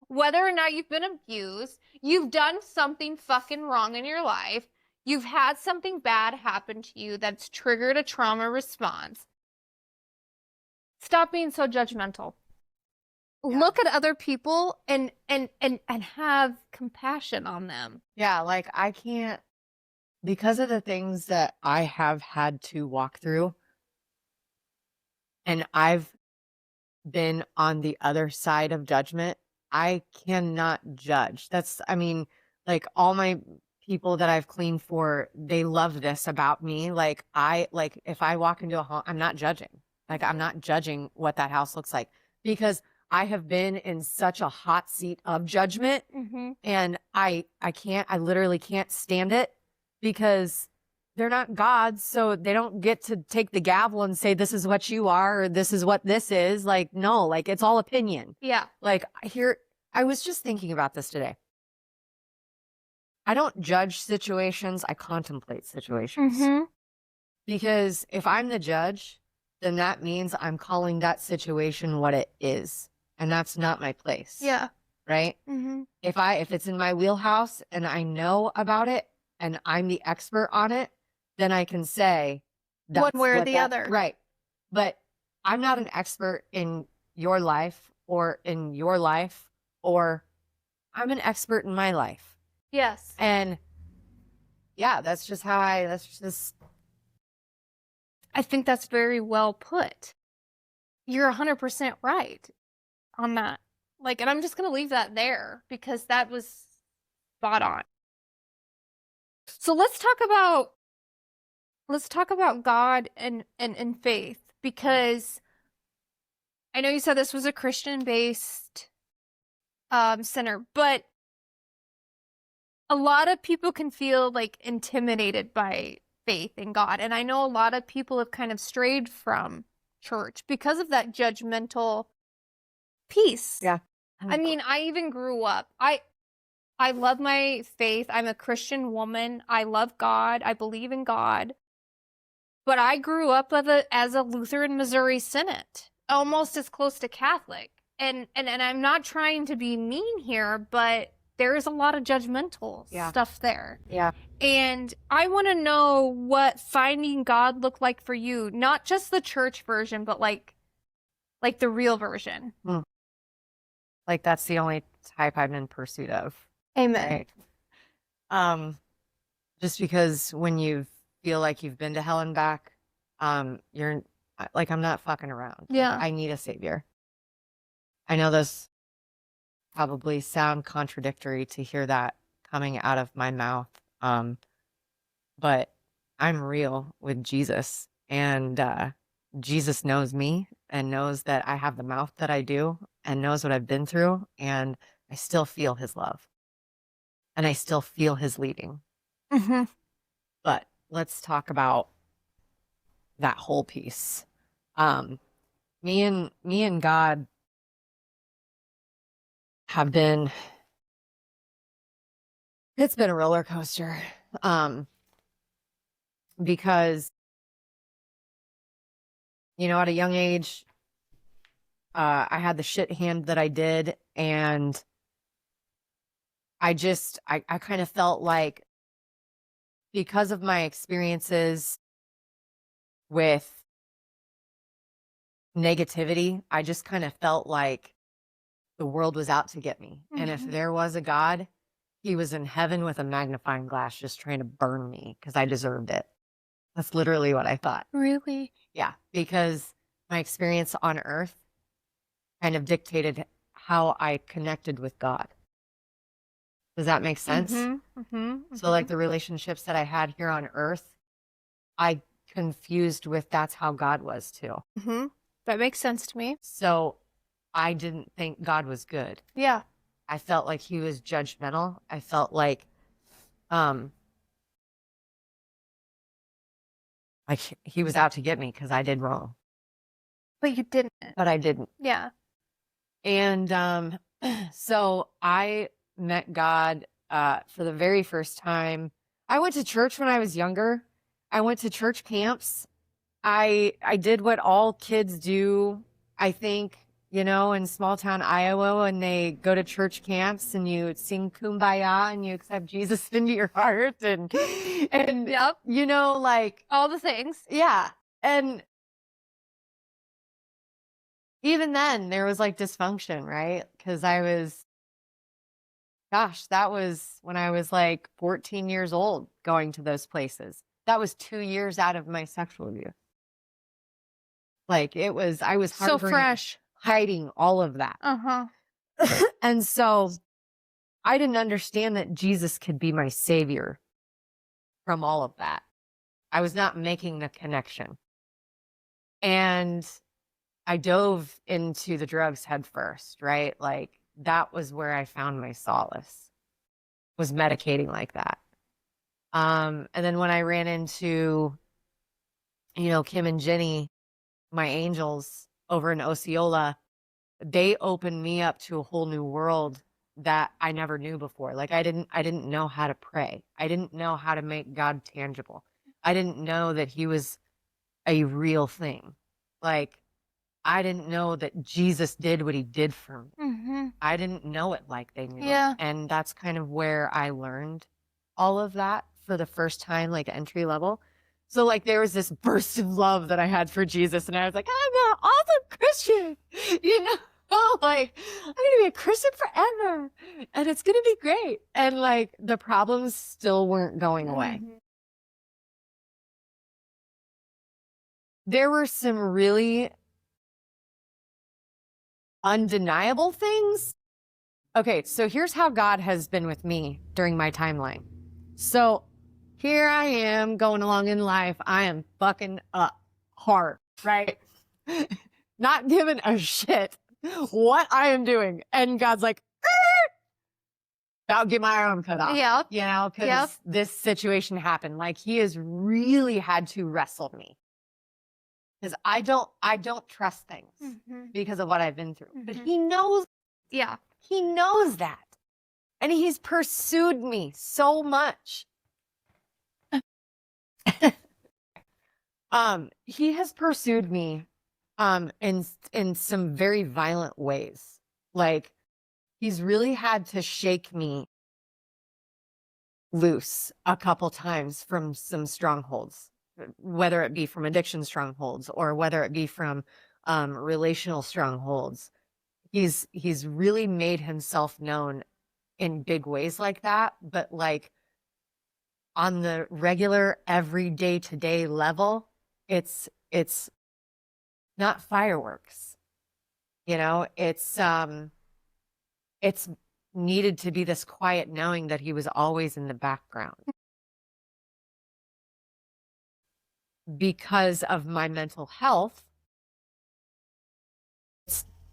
A: whether or not you've been abused, you've done something fucking wrong in your life, you've had something bad happen to you that's triggered a trauma response. Stop being so judgmental.
B: Yeah.
A: Look at other people and have compassion on them.
B: Yeah, like I can't, because of the things that I have had to walk through, and I've been on the other side of judgment, I cannot judge. I mean, like all my people that I've cleaned for, they love this about me. Like if I walk into a home, I'm not judging. Like I'm not judging what that house looks like because I have been in such a hot seat of judgment, and I literally can't stand it because they're not gods, so they don't get to take the gavel and say, this is what you are, or this is what this is. Like, no, like it's all opinion.
A: Yeah.
B: Like I was just thinking about this today. I don't judge situations, I contemplate situations. Because if I'm the judge, then that means I'm calling that situation what it is. And that's not my place.
A: Yeah.
B: Right? If it's in my wheelhouse and I know about it and I'm the expert on it, then I can say
A: one way or the other.
B: Right. But I'm not an expert in your life or in your life, or I'm an expert in my life.
A: Yes.
B: And yeah, I
A: think that's very well put. You're 100% right on that. Like, and I'm just going to leave that there because that was spot on. So let's talk about God and faith, because I know you said this was a Christian-based center, but a lot of people can feel like intimidated by faith in God. And I know a lot of people have kind of strayed from church because of that judgmental piece.
B: Yeah.
A: I mean, I even grew up. I love my faith. I'm a Christian woman. I love God. I believe in God. But I grew up as a Lutheran Missouri Synod, almost as close to Catholic. And I'm not trying to be mean here, but there is a lot of judgmental stuff there.
B: Yeah.
A: And I want to know what finding God looked like for you, not just the church version, but like the real version.
B: Like that's the only type I'm in pursuit of.
A: Amen.
B: Right? Just because when you feel like you've been to hell and back, you're like, I'm not fucking around.
A: Yeah.
B: Like, I need a savior. I know this probably sound contradictory to hear that coming out of my mouth. But I'm real with Jesus, and Jesus knows me and knows that I have the mouth that I do and knows what I've been through, and I still feel his love and I still feel his leading. But let's talk about that whole piece. Me and God have been, it's been a roller coaster. Because, you know, at a young age, I had the shit hand that I did, and I kind of felt like, because of my experiences with negativity, I just kind of felt like the world was out to get me. And if there was a God, he was in heaven with a magnifying glass just trying to burn me because I deserved it. That's literally what I thought.
A: Really?
B: Yeah, because my experience on earth kind of dictated how I connected with God. Does that make sense? So like the relationships that I had here on earth, I confused with that's how God was too.
A: That makes sense to me.
B: So I didn't think God was good.
A: Yeah.
B: I felt like he was judgmental. I felt like he was out to get me because I did wrong.
A: But you didn't.
B: But I didn't.
A: Yeah.
B: And so I met God for the very first time. I went to church when I was younger. I went to church camps. I did what all kids do, I think, you know, in small town Iowa, when they go to church camps and you sing Kumbaya and you accept Jesus into your heart and
A: Yep.
B: you know, like
A: all the things.
B: Yeah. And even then there was like dysfunction, right? Because that was when I was like 14 years old going to those places. That was 2 years out of my sexual abuse. Like I was
A: So
B: harboring,
A: fresh.
B: hiding all of that.
A: Uh-huh.
B: And so I didn't understand that Jesus could be my savior from all of that. I was not making the connection. And I dove into the drugs head first, right? Like that was where I found my solace, was medicating like that. And then when I ran into, Kim and Jenny, my angels over in Osceola, they opened me up to a whole new world that I never knew before. Like I didn't know how to pray. I didn't know how to make God tangible. I didn't know that he was a real thing. Like I didn't know that Jesus did what he did for me.
A: Mm-hmm.
B: I didn't know it like they knew
A: Yeah.
B: it. And that's kind of where I learned all of that for the first time, like entry level. So like there was this burst of love that I had for Jesus, and I was like, I'm an awesome Christian, like I'm gonna be a Christian forever, and it's gonna be great. And like the problems still weren't going away.
A: Mm-hmm.
B: There were some really undeniable things. Okay, so here's how God has been with me during my timeline. So here I am going along in life. I am fucking up hard, right? Not giving a shit what I am doing. And God's like, I'll get my arm cut off.
A: Yeah.
B: Because this situation happened. Like he has really had to wrestle me. Because I don't trust things because of what I've been through. But he knows.
A: Yeah.
B: He knows that. And he's pursued me so much. He has pursued me in some very violent ways. Like he's really had to shake me loose a couple times from some strongholds, whether it be from addiction strongholds or whether it be from relational strongholds. He's really made himself known in big ways like that, but like on the regular everyday to day level, it's not fireworks. It's needed to be this quiet knowing that he was always in the background because of my mental health.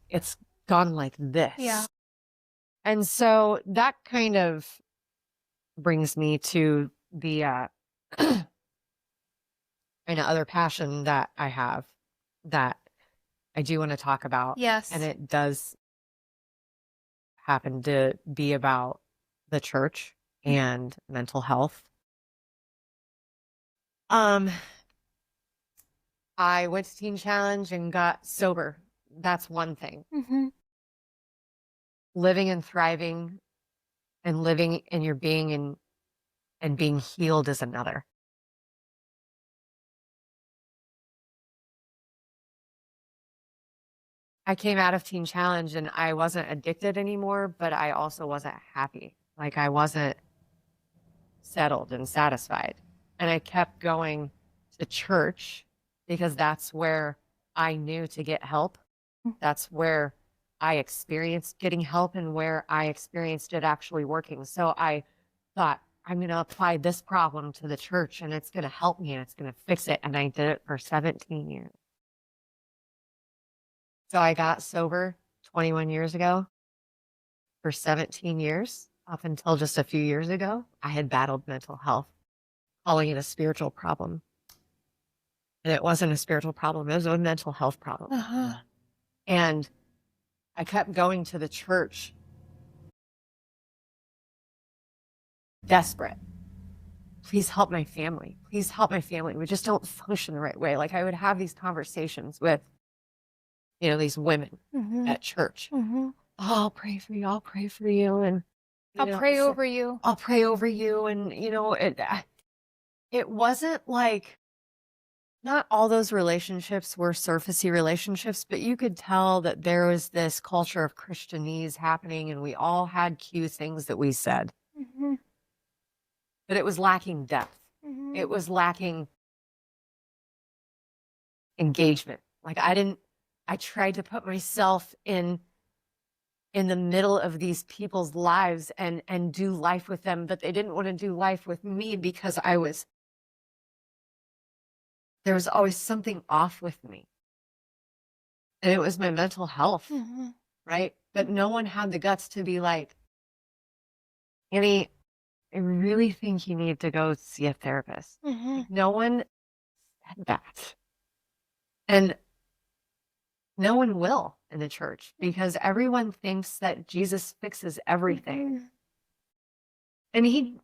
B: It's gone like this.
A: Yeah.
B: And so that kind of brings me to the kind of other passion that I have that I do want to talk about.
A: Yes.
B: And it does happen to be about the church and mental health. I went to Teen Challenge and got sober. That's one thing. Living and thriving and living in your being and being healed is another. I came out of Teen Challenge and I wasn't addicted anymore, but I also wasn't happy. Like I wasn't settled and satisfied. And I kept going to church because that's where I knew to get help. That's where I experienced getting help and where I experienced it actually working. So I thought, I'm going to apply this problem to the church and it's going to help me and it's going to fix it. And I did it for 17 years. So I got sober 21 years ago. For 17 years, up until just a few years ago, I had battled mental health, calling it a spiritual problem. And it wasn't a spiritual problem. It was a mental health problem. And I kept going to the church, desperate. Please help my family. Please help my family. We just don't function the right way. Like I would have these conversations with, these women at church. Oh, I'll pray for you. I'll pray for you. And
A: I'll pray over you.
B: I'll pray over you. And, it wasn't like not all those relationships were surfacey relationships, but you could tell that there was this culture of Christianese happening, and we all had cute things that we said,
A: Mm-hmm.
B: but it was lacking depth.
A: Mm-hmm.
B: It was lacking engagement. Like I tried to put myself in the middle of these people's lives and do life with them, but they didn't want to do life with me because there was always something off with me. And it was my mental health,
A: Mm-hmm.
B: right? But no one had the guts to be like, Annie, I really think you need to go see a therapist.
A: Mm-hmm.
B: Like, no one said that. And no one will in the church because everyone thinks that Jesus fixes everything.
A: Mm-hmm.
B: And he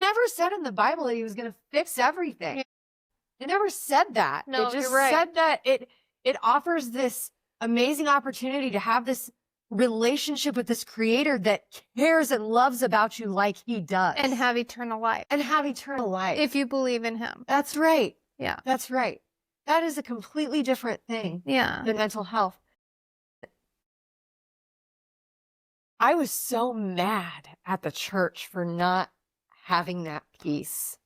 B: never said in the Bible that he was going to fix everything.
A: Yeah.
B: It never said that.
A: No,
B: it just
A: you're right.
B: said that it offers this amazing opportunity to have this relationship with this creator that cares and loves about you like he does.
A: And have eternal life.
B: And have eternal life.
A: If you believe in him.
B: That's right.
A: Yeah.
B: That's right. That is a completely different thing
A: Yeah.
B: than mental health. I was so mad at the church for not having that peace.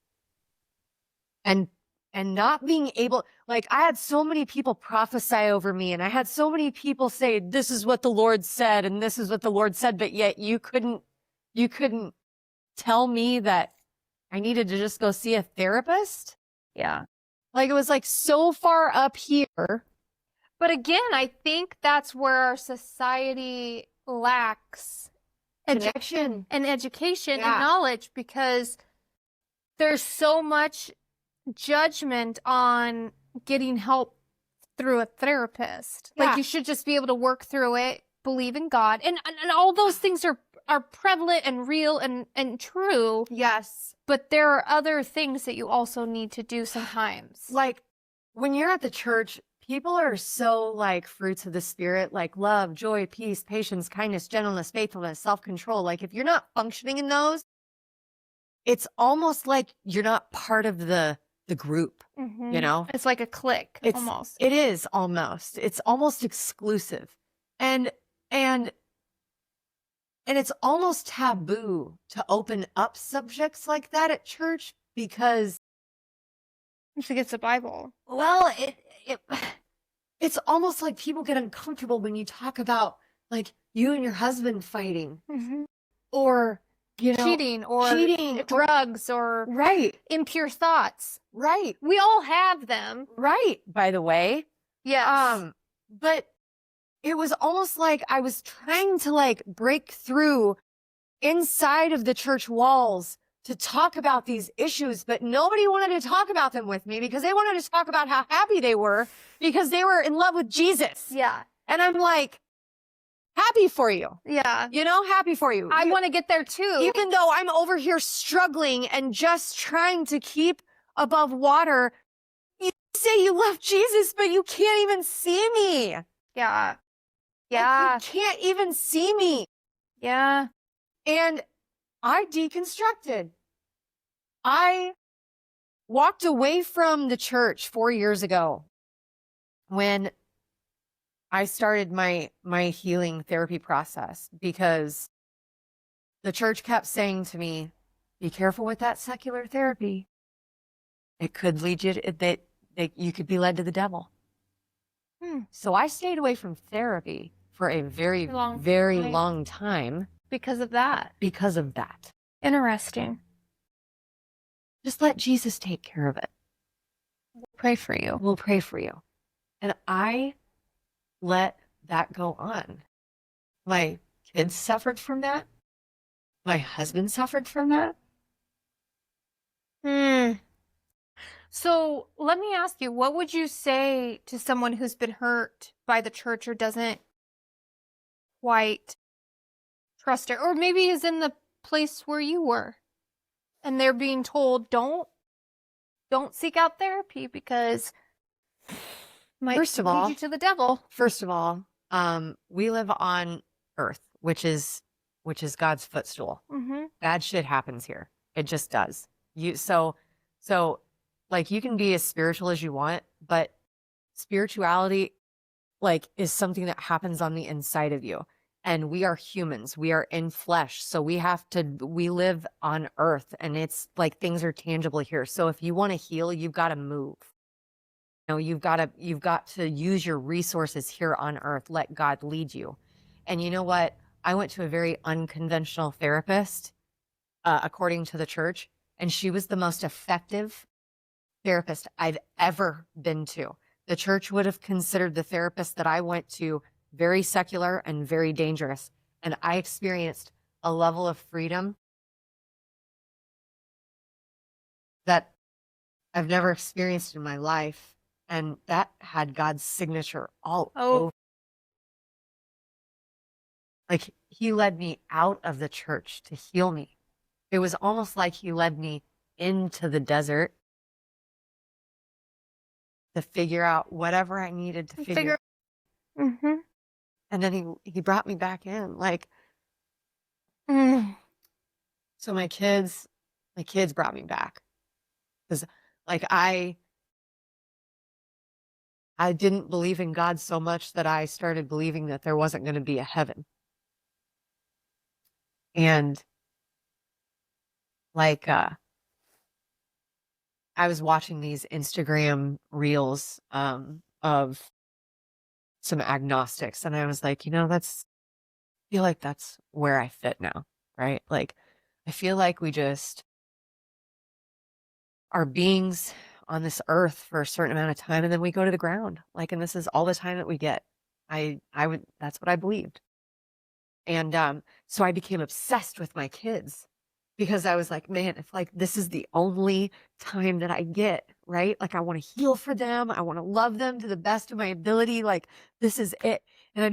B: And not being able, like, I had so many people prophesy over me, and I had so many people say, this is what the Lord said, and this is what the Lord said, but yet you couldn't tell me that I needed to just go see a therapist.
A: Yeah.
B: Like, it was like so far up here.
A: But again, I think that's where our society lacks
B: Connection.
A: and education
B: Yeah.
A: and knowledge, because there's so much judgment on getting help through a therapist.
B: Yeah.
A: Like, you should just be able to work through it, believe in God, and all those things are prevalent and real and true.
B: Yes.
A: But there are other things that you also need to do sometimes.
B: Like, when you're at the church, people are so like fruits of the spirit, like love, joy, peace, patience, kindness, gentleness, faithfulness, self-control. Like, if you're not functioning in those, it's almost like you're not part of the group, you know?
A: It's like a clique, almost.
B: It is almost. It's almost exclusive. And it's almost taboo to open up subjects like that at church because,
A: It's against the Bible.
B: well, it's almost like people get uncomfortable when you talk about like you and your husband fighting or, you know,
A: cheating or drugs or
B: right,
A: impure thoughts.
B: right,
A: We all have them.
B: right. By the way,
A: Yes.
B: but it was almost like I was trying to like break through inside of the church walls to talk about these issues, but nobody wanted to talk about them with me because they wanted to talk about how happy they were because they were in love with Jesus.
A: Yeah.
B: And I'm like, happy for you.
A: Yeah.
B: You know, happy for you.
A: I want to get there too.
B: Even though I'm over here struggling and just trying to keep above water, you say you love Jesus, but you can't even see me.
A: Yeah. Yeah.
B: Like, you can't even see me.
A: Yeah.
B: And I deconstructed. I walked away from the church 4 years ago when I started my healing therapy process because the church kept saying to me, be careful with that secular therapy. It could lead you that you could be led to the devil. So I stayed away from therapy for a very long time.
A: Because of that.
B: Because of that.
A: Interesting.
B: Just let Jesus take care of it.
A: We'll pray for you.
B: We'll pray for you. And I let that go on. My kids suffered from that. My husband suffered from that.
A: So let me ask you, what would you say to someone who's been hurt by the church or doesn't quite trust it, or maybe is in the place where you were and they're being told, don't seek out therapy because it might lead you to the devil.
B: First of all, we live on earth, which is God's footstool. Bad shit happens here. It just does. So like you can be as spiritual as you want, but spirituality like is something that happens on the inside of you. And we are humans. We are in flesh. So we live on earth and it's like things are tangible here. So if you want to heal, you've got to move. You've got to use your resources here on earth. Let God lead you. And you know what? I went to a very unconventional therapist, according to the church, and she was the most effective therapist I've ever been to. The church would have considered the therapist that I went to very secular and very dangerous. And I experienced a level of freedom that I've never experienced in my life. And that had God's signature all over. Like he led me out of the church to heal me. It was almost like he led me into the desert to figure out whatever I needed to figure.
A: Mm-hmm.
B: And then he brought me back in. Like, so my kids brought me back. Because like I didn't believe in God so much that I started believing that there wasn't going to be a heaven. And like I was watching these Instagram reels of some agnostics, and I was like, I feel like that's where I fit now, right? Like I feel like we just are beings on this earth for a certain amount of time and then we go to the ground. Like, and this is all the time that we get. That's what I believed. And so I became obsessed with my kids because I was like, man, if like this is the only time that I get, right? Like I want to heal for them. I want to love them to the best of my ability. Like this is it. And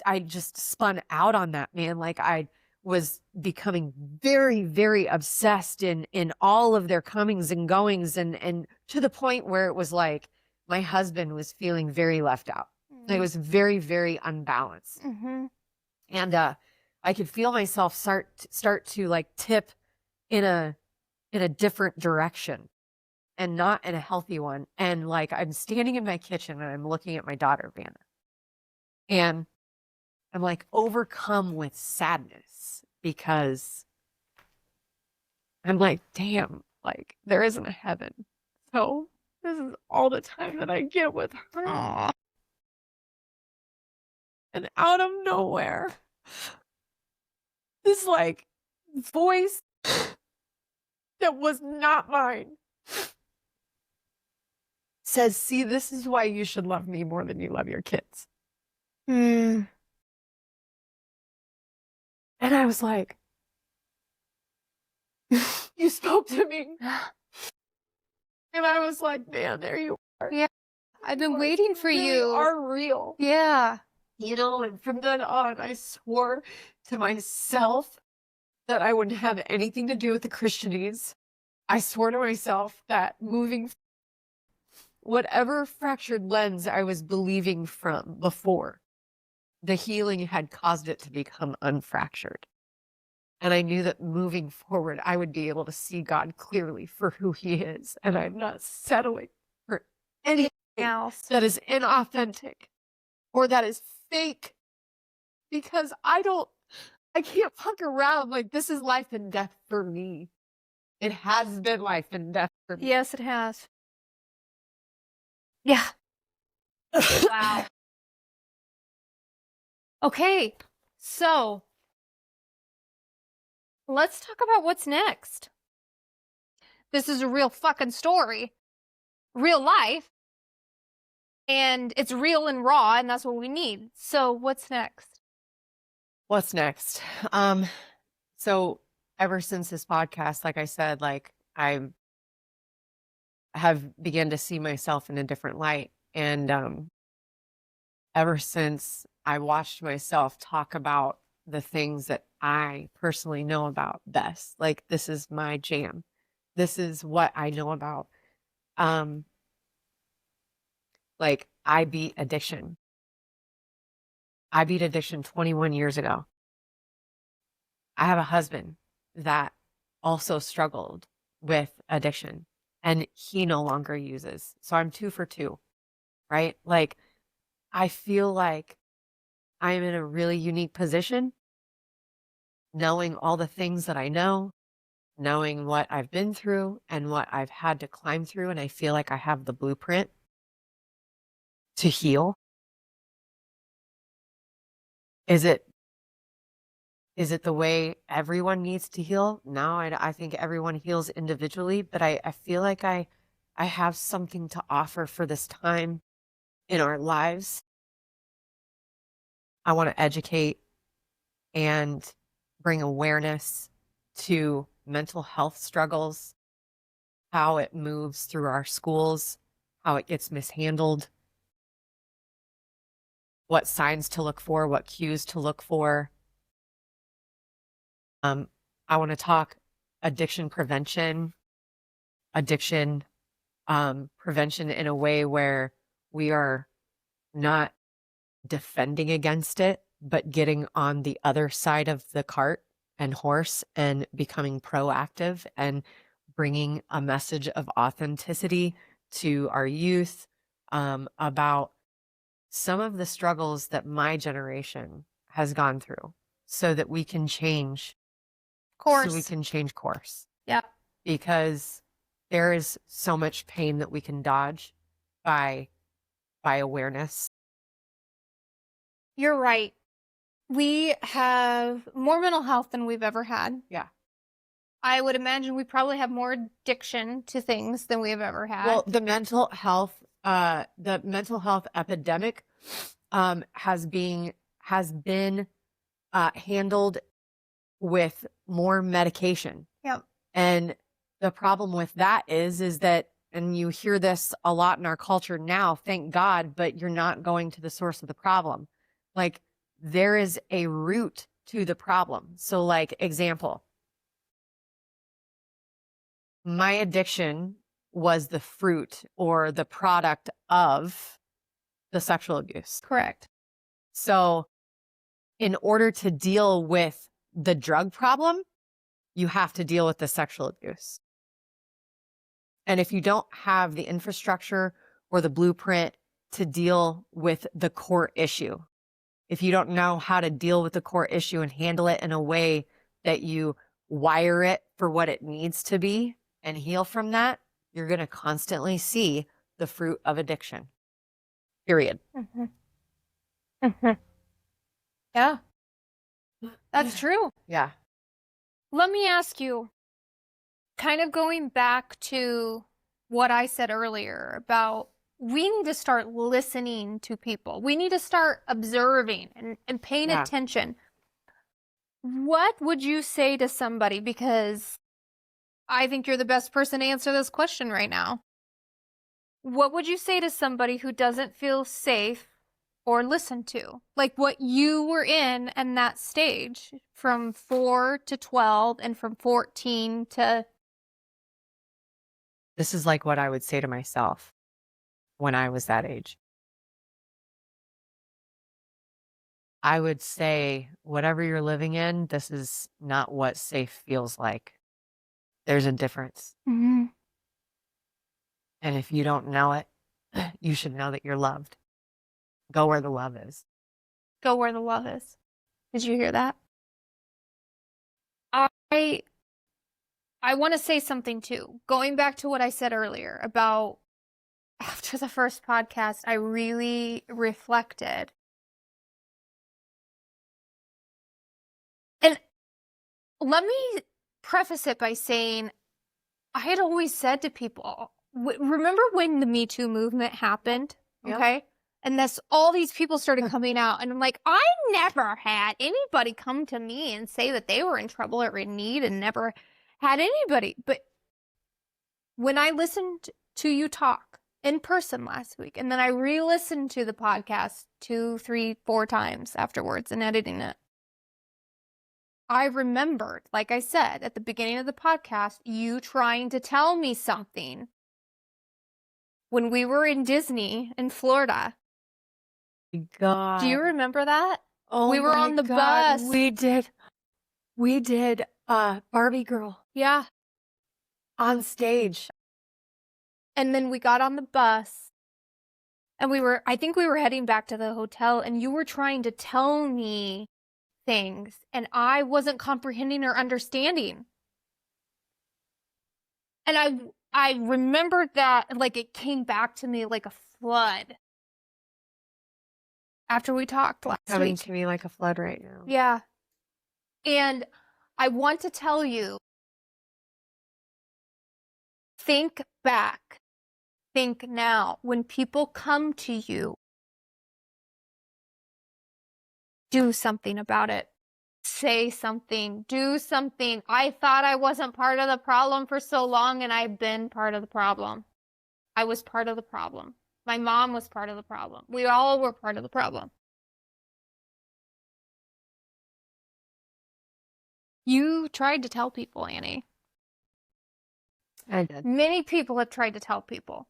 B: I just spun out on that, man. Like I was becoming very, very obsessed in all of their comings and goings and to the point where it was like my husband was feeling very left out. It was very, very unbalanced.
A: Mm-hmm.
B: And I could feel myself start to like tip in a different direction and not in a healthy one. And like I'm standing in my kitchen and I'm looking at my daughter, Vanna. And I'm like overcome with sadness because I'm like, damn, like there isn't a heaven. So this is all the time that I get with her. And out of nowhere, this like voice that was not mine says, see, this is why you should love me more than you love your kids. And I was like, you spoke to me. And I was like, man, there you are.
A: Yeah. I've been waiting for you.
B: You are real.
A: Yeah.
B: And from then on, I swore to myself that I wouldn't have anything to do with the Christianese. I swore to myself that moving whatever fractured lens I was believing from before, the healing had caused it to become unfractured. And I knew that moving forward, I would be able to see God clearly for who he is. And I'm not settling for anything else that is inauthentic or that is fake because I can't fuck around. Like this is life and death for me. It has been life and death for me.
A: Yes, it has. Yeah. Wow. Okay. So let's talk about what's next. This is a real fucking story. Real life. And it's real and raw, and that's what we need. So what's next?
B: What's next? So ever since this podcast, like I said, like I have begun to see myself in a different light. And ever since I watched myself talk about the things that I personally know about best, like this is my jam. This is what I know about. Like I beat addiction. I beat addiction 21 years ago. I have a husband that also struggled with addiction. and he no longer uses. So I'm 2 for 2, right? Like, I feel like I'm in a really unique position, knowing all the things that I know, knowing what I've been through and what I've had to climb through, and I feel like I have the blueprint to heal. Is it the way everyone needs to heal? No, I think everyone heals individually, but I feel like I have something to offer for this time in our lives. I want to educate and bring awareness to mental health struggles, how it moves through our schools, how it gets mishandled, what signs to look for, what cues to look for. I want to talk addiction prevention, addiction prevention in a way where we are not defending against it, but getting on the other side of the cart and horse and becoming proactive and bringing a message of authenticity to our youth about some of the struggles that my generation has gone through so that we can change
A: Course.
B: so we can change course.
A: Yeah.
B: Because there is so much pain that we can dodge by awareness.
A: You're right. We have more mental health than we've ever had.
B: Yeah.
A: I would imagine we probably have more addiction to things than we've ever had.
B: Well, the mental health epidemic has been handled with more medication.
A: Yep.
B: And the problem with that is that, and you hear this a lot in our culture now, thank God, but you're not going to the source of the problem. Like, there is a root to the problem. So, like, example, my addiction was the fruit or the product of the sexual abuse.
A: Correct.
B: So, in order to deal with the drug problem, you have to deal with the sexual abuse. And if you don't have the infrastructure or the blueprint to deal with the core issue, if you don't know how to deal with the core issue and handle it in a way that you wire it for what it needs to be and heal from that, you're going to constantly see the fruit of addiction. Period.
A: Mm-hmm. Mm-hmm. Yeah. That's true.
B: Yeah.
A: Let me ask you, kind of going back to what I said earlier about we need to start listening to people. We need to start observing and paying attention. What would you say to somebody? Because I think you're the best person to answer this question right now. What would you say to somebody who doesn't feel safe or listened to? Like what you were in that stage from 4 to 12 and from 14 to...
B: This is like what I would say to myself when I was that age. I would say, whatever you're living in, this is not what safe feels like. There's a difference.
A: Mm-hmm.
B: And if you don't know it, you should know that you're loved. Go where the love is.
A: Go where the love is. Did you hear that? I want to say something too. Going back to what I said earlier about after the first podcast, I really reflected. And let me preface it by saying I had always said to people, remember when the Me Too movement happened?
B: Yep.
A: Okay. And all these people started coming out, and I'm like, I never had anybody come to me and say that they were in trouble or in need, and never had anybody. But when I listened to you talk in person last week, and then I re-listened to the podcast 2, 3, 4 times afterwards and editing it, I remembered, like I said at the beginning of the podcast, you trying to tell me something when we were in Disney in Florida.
B: God.
A: Do you remember that?
B: Oh,
A: we were on the bus.
B: We did Barbie Girl.
A: Yeah.
B: On stage.
A: And then we got on the bus and I think we were heading back to the hotel, and you were trying to tell me things and I wasn't comprehending or understanding. And I remembered that, like, it came back to me like a flood after we talked last
B: Coming
A: week.
B: to me like a flood right now.
A: Yeah. And I want to tell you, think back, think now. When people come to you, do something about it. Say something, do something. I thought I wasn't part of the problem for so long, and I've been part of the problem. I was part of the problem. My mom was part of the problem. We all were part of the problem. You tried to tell people, Annie.
B: I did.
A: Many people have tried to tell people.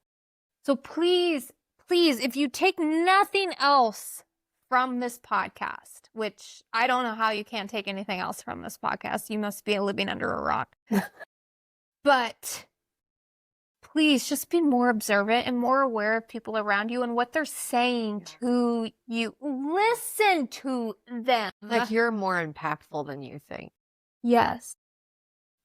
A: So please, please, if you take nothing else from this podcast, which I don't know how you can't take anything else from this podcast. You must be living under a rock. But please just be more observant and more aware of people around you and what they're saying to you. Listen to them.
B: Like, you're more impactful than you think.
A: Yes.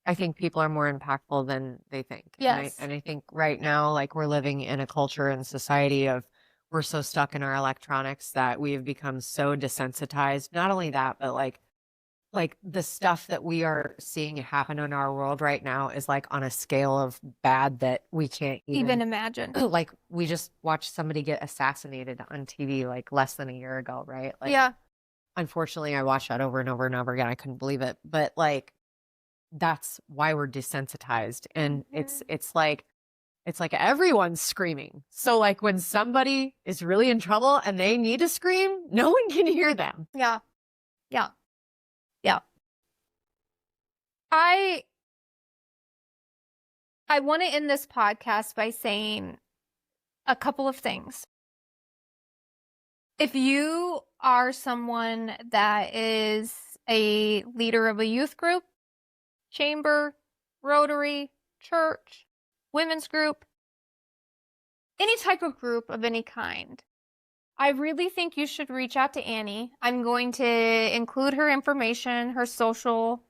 B: I think people are more impactful than they think.
A: Yes.
B: And I think right now, like, we're living in a culture and society of, we're so stuck in our electronics that we have become so desensitized. Not only that, but like the stuff that we are seeing happen in our world right now is like on a scale of bad that we can't
A: Even imagine.
B: Like, we just watched somebody get assassinated on TV like less than a year ago, right? Like,
A: yeah.
B: Unfortunately, I watched that over and over and over again. I couldn't believe it. But like, that's why we're desensitized. And it's like everyone's screaming. So like, when somebody is really in trouble and they need to scream, no one can hear them.
A: Yeah. Yeah. Yeah. I want to end this podcast by saying a couple of things. If you are someone that is a leader of a youth group, chamber, Rotary, church, women's group, any type of group of any kind, I really think you should reach out to Annie. I'm going to include her information, her social.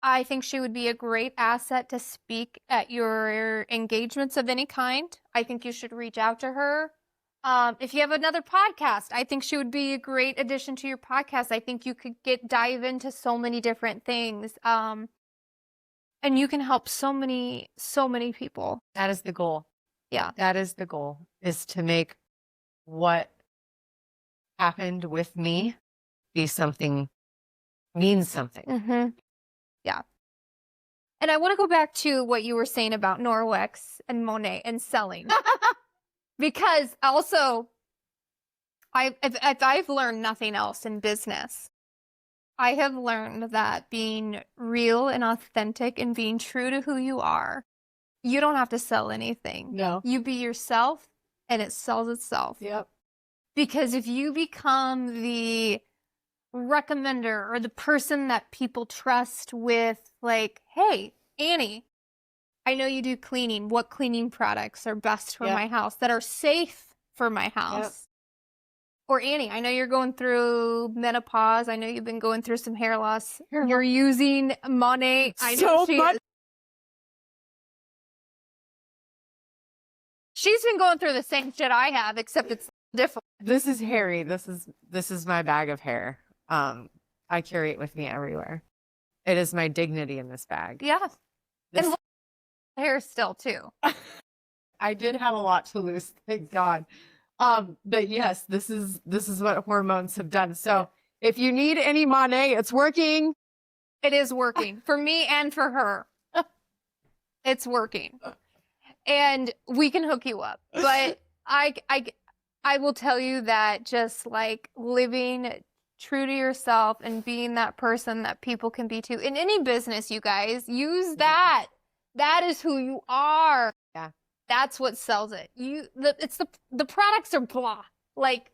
A: I think she would be a great asset to speak at your engagements of any kind. I think you should reach out to her. If you have another podcast, I think she would be a great addition to your podcast. I think you could dive into so many different things. And you can help so many people.
B: That is the goal.
A: Yeah.
B: That is the goal, is to make what happened with me mean something.
A: Mm-hmm. Yeah. And I want to go back to what you were saying about Norwex and Monet and selling. Because also, if I've learned nothing else in business, I have learned that being real and authentic and being true to who you are, you don't have to sell anything.
B: No.
A: You be yourself and it sells itself.
B: Yep.
A: Because if you become the recommender or the person that people trust with, like, hey, Annie, I know you do cleaning. What cleaning products are best for my house, that are safe for my house? Yep. Or Annie, I know you're going through menopause. I know you've been going through some hair loss. You're using Monet. I know she's been going through the same shit I have, except it's different.
B: This is hairy. This is my bag of hair. I carry it with me everywhere. It is my dignity in this bag.
A: Yeah. And hair still too.
B: I did have a lot to lose, thank God. But yes, this is what hormones have done. So if you need any Monet, it's working.
A: It is working for me and for her. It's working. And we can hook you up. But I will tell you that just like living true to yourself and being that person that people can be too. In any business, you guys, use that. That is who you are.
B: Yeah.
A: That's what sells it. The products are blah. Like,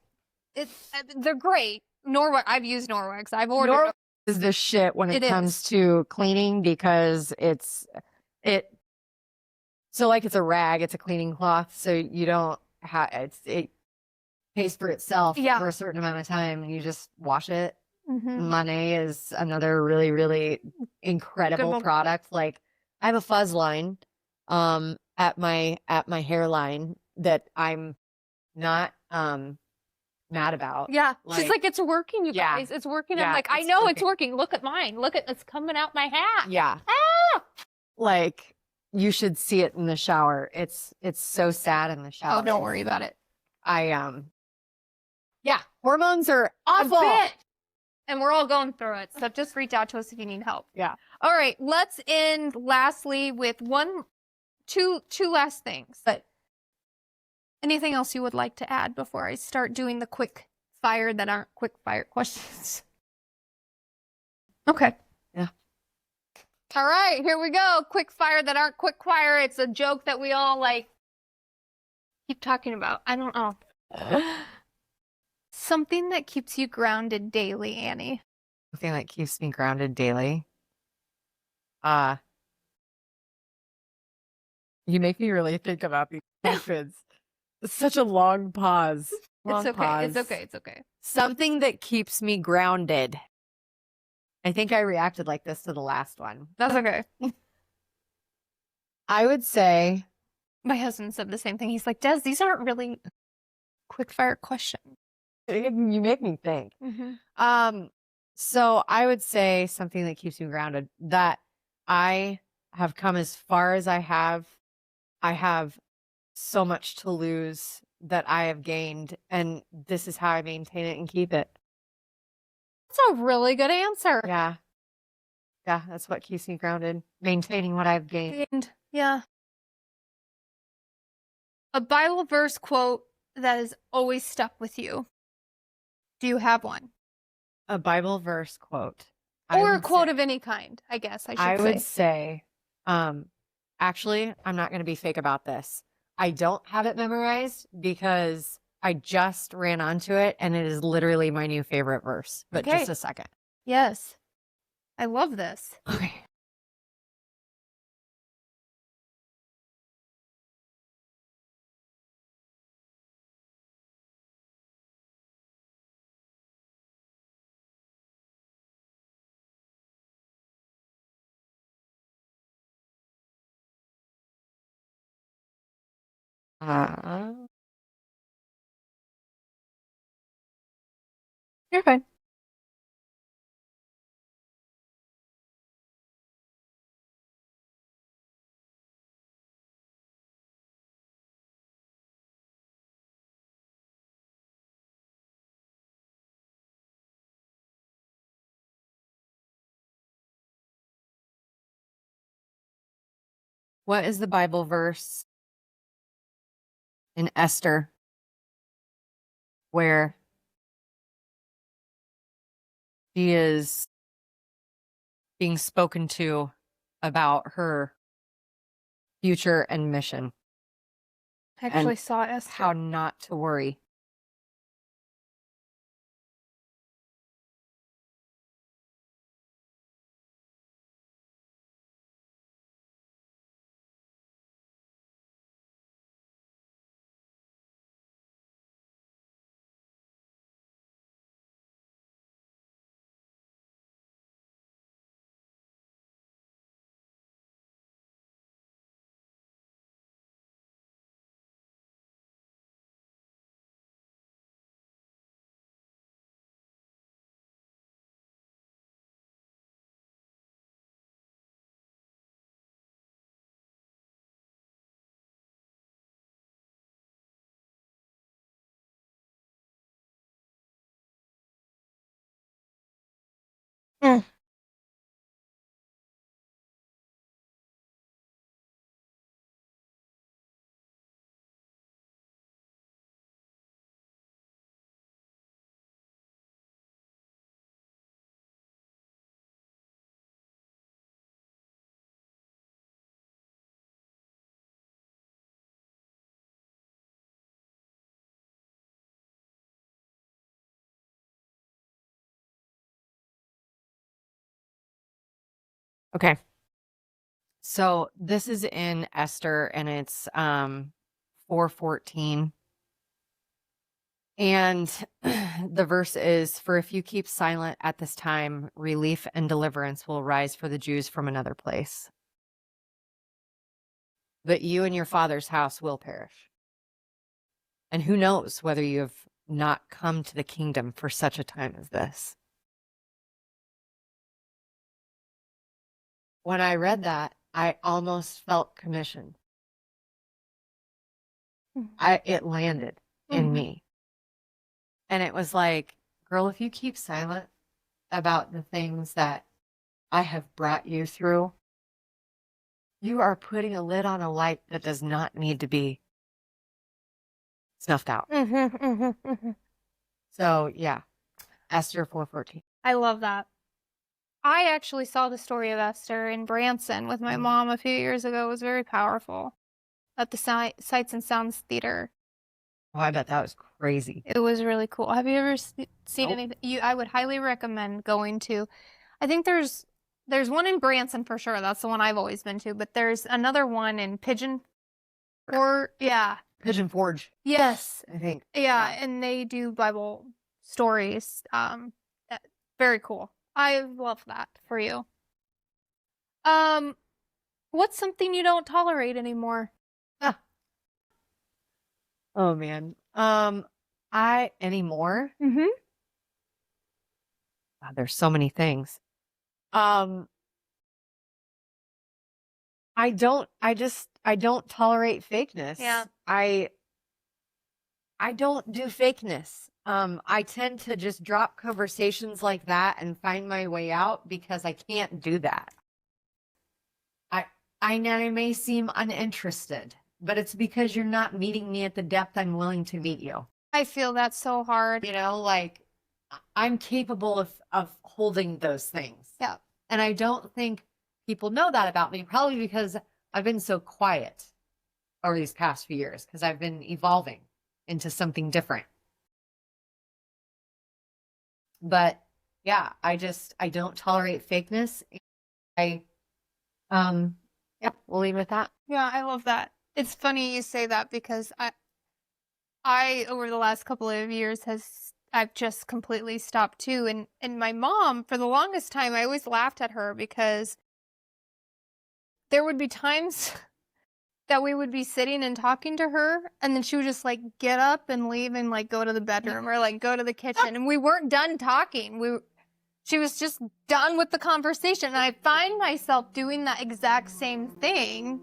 A: they're great. Norwex, I've used Norwex. I've ordered.
B: Norwex is the shit when it comes to cleaning, because it's So like it's a rag, it's a cleaning cloth, so you don't have it pays for itself
A: Yeah.
B: for a certain amount of time, and you just wash it.
A: Mm-hmm.
B: Money is another really, really incredible
A: one.
B: product. Like I have a fuzz line at my hairline that I'm not mad about.
A: Yeah. She's like, it's working, you
B: Yeah.
A: guys. It's working.
B: Yeah,
A: I'm like, I
B: it's
A: know it's
B: working.
A: working. Look at mine. Look at it's coming out my hat.
B: Yeah.
A: Ah!
B: Like you should see it in the shower. It's so sad in the shower.
A: Oh, don't worry about it.
B: Yeah, hormones are
A: A
B: awful.
A: bit. And we're all going through it. So just reach out to us if you need help.
B: Yeah.
A: All right. Let's end lastly with two last things. But anything else you would like to add before I start doing the quick fire that aren't quick fire questions? Okay.
B: Yeah.
A: All right, here we go. Quick fire that aren't quick fire. It's a joke that we all like keep talking about. I don't know. Something that keeps you grounded daily, Annie.
B: Something that keeps me grounded daily. You make me really think about these questions. It's such a long pause.
A: It's okay. It's okay. It's okay.
B: Something that keeps me grounded. I think I reacted like this to the last one.
A: That's okay.
B: I would say
A: My husband said the same thing. He's like, Des, these aren't really quick fire questions.
B: you make me think.
A: Mm-hmm.
B: So I would say something that keeps me grounded, that I have come as far as I have. I have so much to lose that I have gained, and this is how I maintain it and keep it.
A: That's a really good answer.
B: Yeah. Yeah, that's what keeps me grounded, maintaining what I've gained.
A: Yeah. A Bible verse quote that has always stuck with you. Do you have one?
B: A Bible verse quote.
A: Or a quote of any kind, I guess I should say.
B: I would say, actually, I'm not going to be fake about this. I don't have it memorized because I just ran onto it, and it is literally my new favorite verse. But
A: Okay.
B: just a second.
A: Yes. I love this.
B: Okay.
A: You're fine.
B: What is the Bible verse in Esther where she is being spoken to about her future and mission?
A: I actually
B: And
A: saw Esther.
B: how not to worry.
A: Mm.
B: Okay. So this is in Esther, and it's 4:14. And the verse is, "For if you keep silent at this time, relief and deliverance will rise for the Jews from another place. But you and your father's house will perish. And who knows whether you have not come to the kingdom for such a time as this." When I read that, I almost felt commissioned. It landed in me. And it was like, girl, if you keep silent about the things that I have brought you through, you are putting a lid on a light that does not need to be snuffed out. So yeah, Esther 4:14.
A: I love that. I actually saw the story of Esther in Branson with my mom a few years ago. It was very powerful at the Sights and Sounds Theater.
B: Oh, I bet that was crazy.
A: It was really cool. Have you ever seen
B: Nope.
A: anything? I would highly recommend going to. I think there's one in Branson for sure. That's the one I've always been to. But there's another one in Pigeon
B: Forge,
A: Yes.
B: I think.
A: Yeah, and they do Bible stories. Very cool. I love that for you. What's something you don't tolerate anymore?
B: Oh man. Anymore?
A: Mm-hmm.
B: God, there's so many things. I don't tolerate fakeness.
A: Yeah.
B: I don't do fakeness. I tend to just drop conversations like that and find my way out because I can't do that. I may seem uninterested, but it's because you're not meeting me at the depth I'm willing to meet you.
A: I feel that so hard.
B: You know, like I'm capable of holding those things.
A: Yeah.
B: And I don't think people know that about me, probably because I've been so quiet over these past few years because I've been evolving into something different. But yeah, I don't tolerate fakeness. Yeah, we'll leave it at that.
A: Yeah, I love that. It's funny you say that because I over the last couple of years I've just completely stopped too. And my mom, for the longest time, I always laughed at her because there would be times that we would be sitting and talking to her, and then she would just like get up and leave and like go to the bedroom or like go to the kitchen, and we weren't done talking. She was just done with the conversation, and I find myself doing that exact same thing.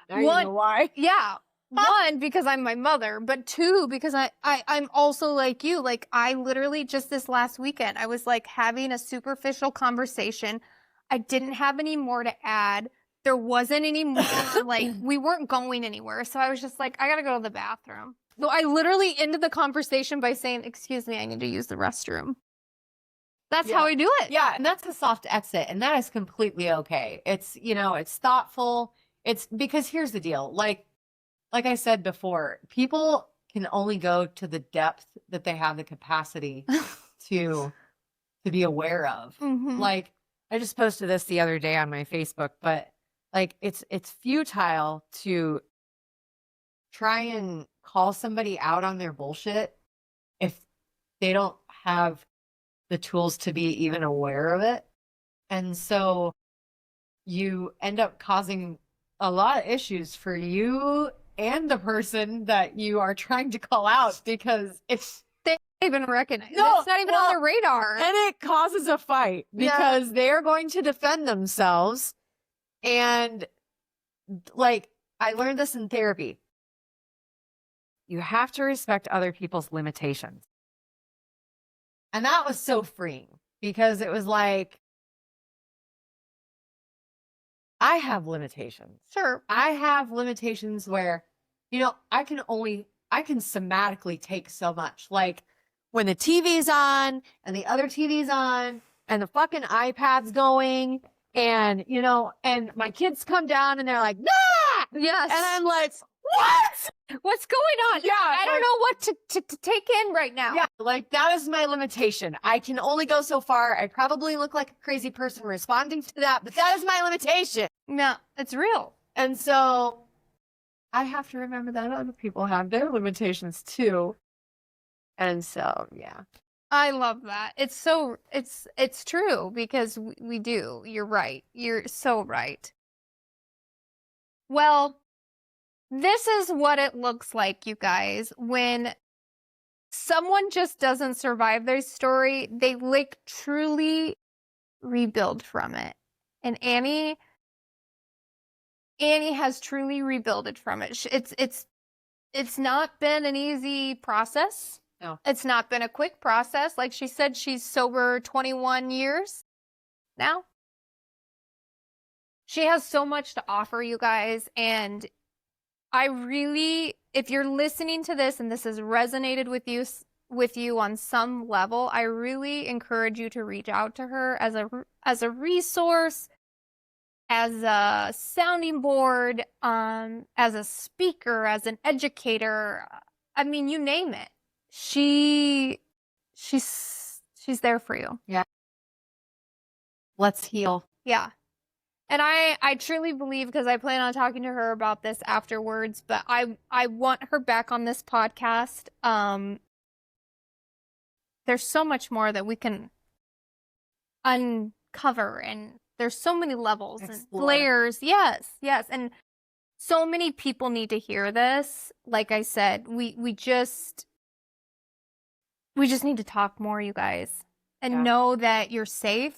B: I don't know why.
A: Yeah. One, because I'm my mother, but two, because I'm also like you. Like, I literally just this last weekend, I was like having a superficial conversation. I didn't have any more to add. There wasn't any more, like, we weren't going anywhere. So I was just like, I gotta go to the bathroom. So I literally ended the conversation by saying, "Excuse me, I need to use the restroom." That's how I do it.
B: Yeah, and that's a soft exit, and that is completely okay. It's, it's thoughtful. It's because here's the deal. Like I said before, people can only go to the depth that they have the capacity to be aware of.
A: Mm-hmm.
B: Like, I just posted this the other day on my Facebook, but like it's futile to try and call somebody out on their bullshit if they don't have the tools to be even aware of it. And so you end up causing a lot of issues for you and the person that you are trying to call out because it's
A: they don't even recognize.
B: No,
A: it's not even on their radar.
B: And it causes a fight because they're going to defend themselves. And like, I learned this in therapy. You have to respect other people's limitations. And that was so freeing because it was like, I have limitations.
A: Sure.
B: I have limitations where, I can somatically take so much. Like when the TV's on and the other TV's on and the fucking iPad's going and, and my kids come down and they're like, nah!
A: Yes.
B: And I'm like, what?
A: What's going on?
B: Yeah.
A: I don't know what to take in right now.
B: Yeah. Like that is my limitation. I can only go so far. I probably look like a crazy person responding to that, but that is my limitation.
A: No, it's real.
B: And so I have to remember that other people have their limitations too. And so, yeah.
A: I love that. It's true because we do. You're right. You're so right. Well, this is what it looks like, you guys, when someone just doesn't survive their story, they like truly rebuild from it. And Annie has truly rebuilded from it. It's not been an easy process.
B: No.
A: It's not been a quick process. Like she said, she's sober 21 years now. She has so much to offer, you guys, and I really, if you're listening to this and this has resonated with you on some level, I really encourage you to reach out to her as a resource, as a sounding board, as a speaker, as an educator. I mean, you name it. She's there for you.
B: Yeah. Let's heal.
A: Yeah. And I truly believe, because I plan on talking to her about this afterwards, but I want her back on this podcast. There's so much more that we can uncover, and there's so many levels and layers. Yes, yes. And so many people need to hear this. Like I said, we just need to talk more, you guys, and know that you're safe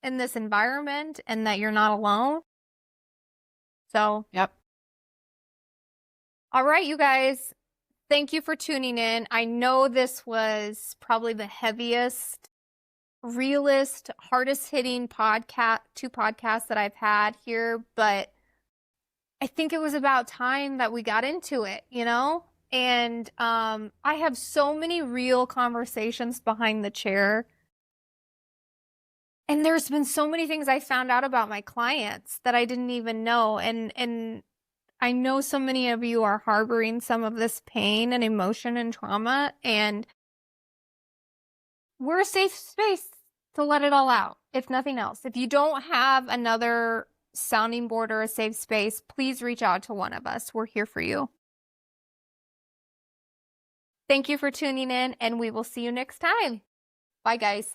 A: in this environment and that you're not alone. So,
B: yep.
A: All right, you guys, thank you for tuning in. I know this was probably the heaviest, realest, hardest hitting two podcasts that I've had here, but I think it was about time that we got into it, you know? And I have so many real conversations behind the chair. And there's been so many things I found out about my clients that I didn't even know. And I know so many of you are harboring some of this pain and emotion and trauma, and we're a safe space to let it all out, if nothing else. If you don't have another sounding board or a safe space, please reach out to one of us. We're here for you. Thank you for tuning in, and we will see you next time. Bye, guys.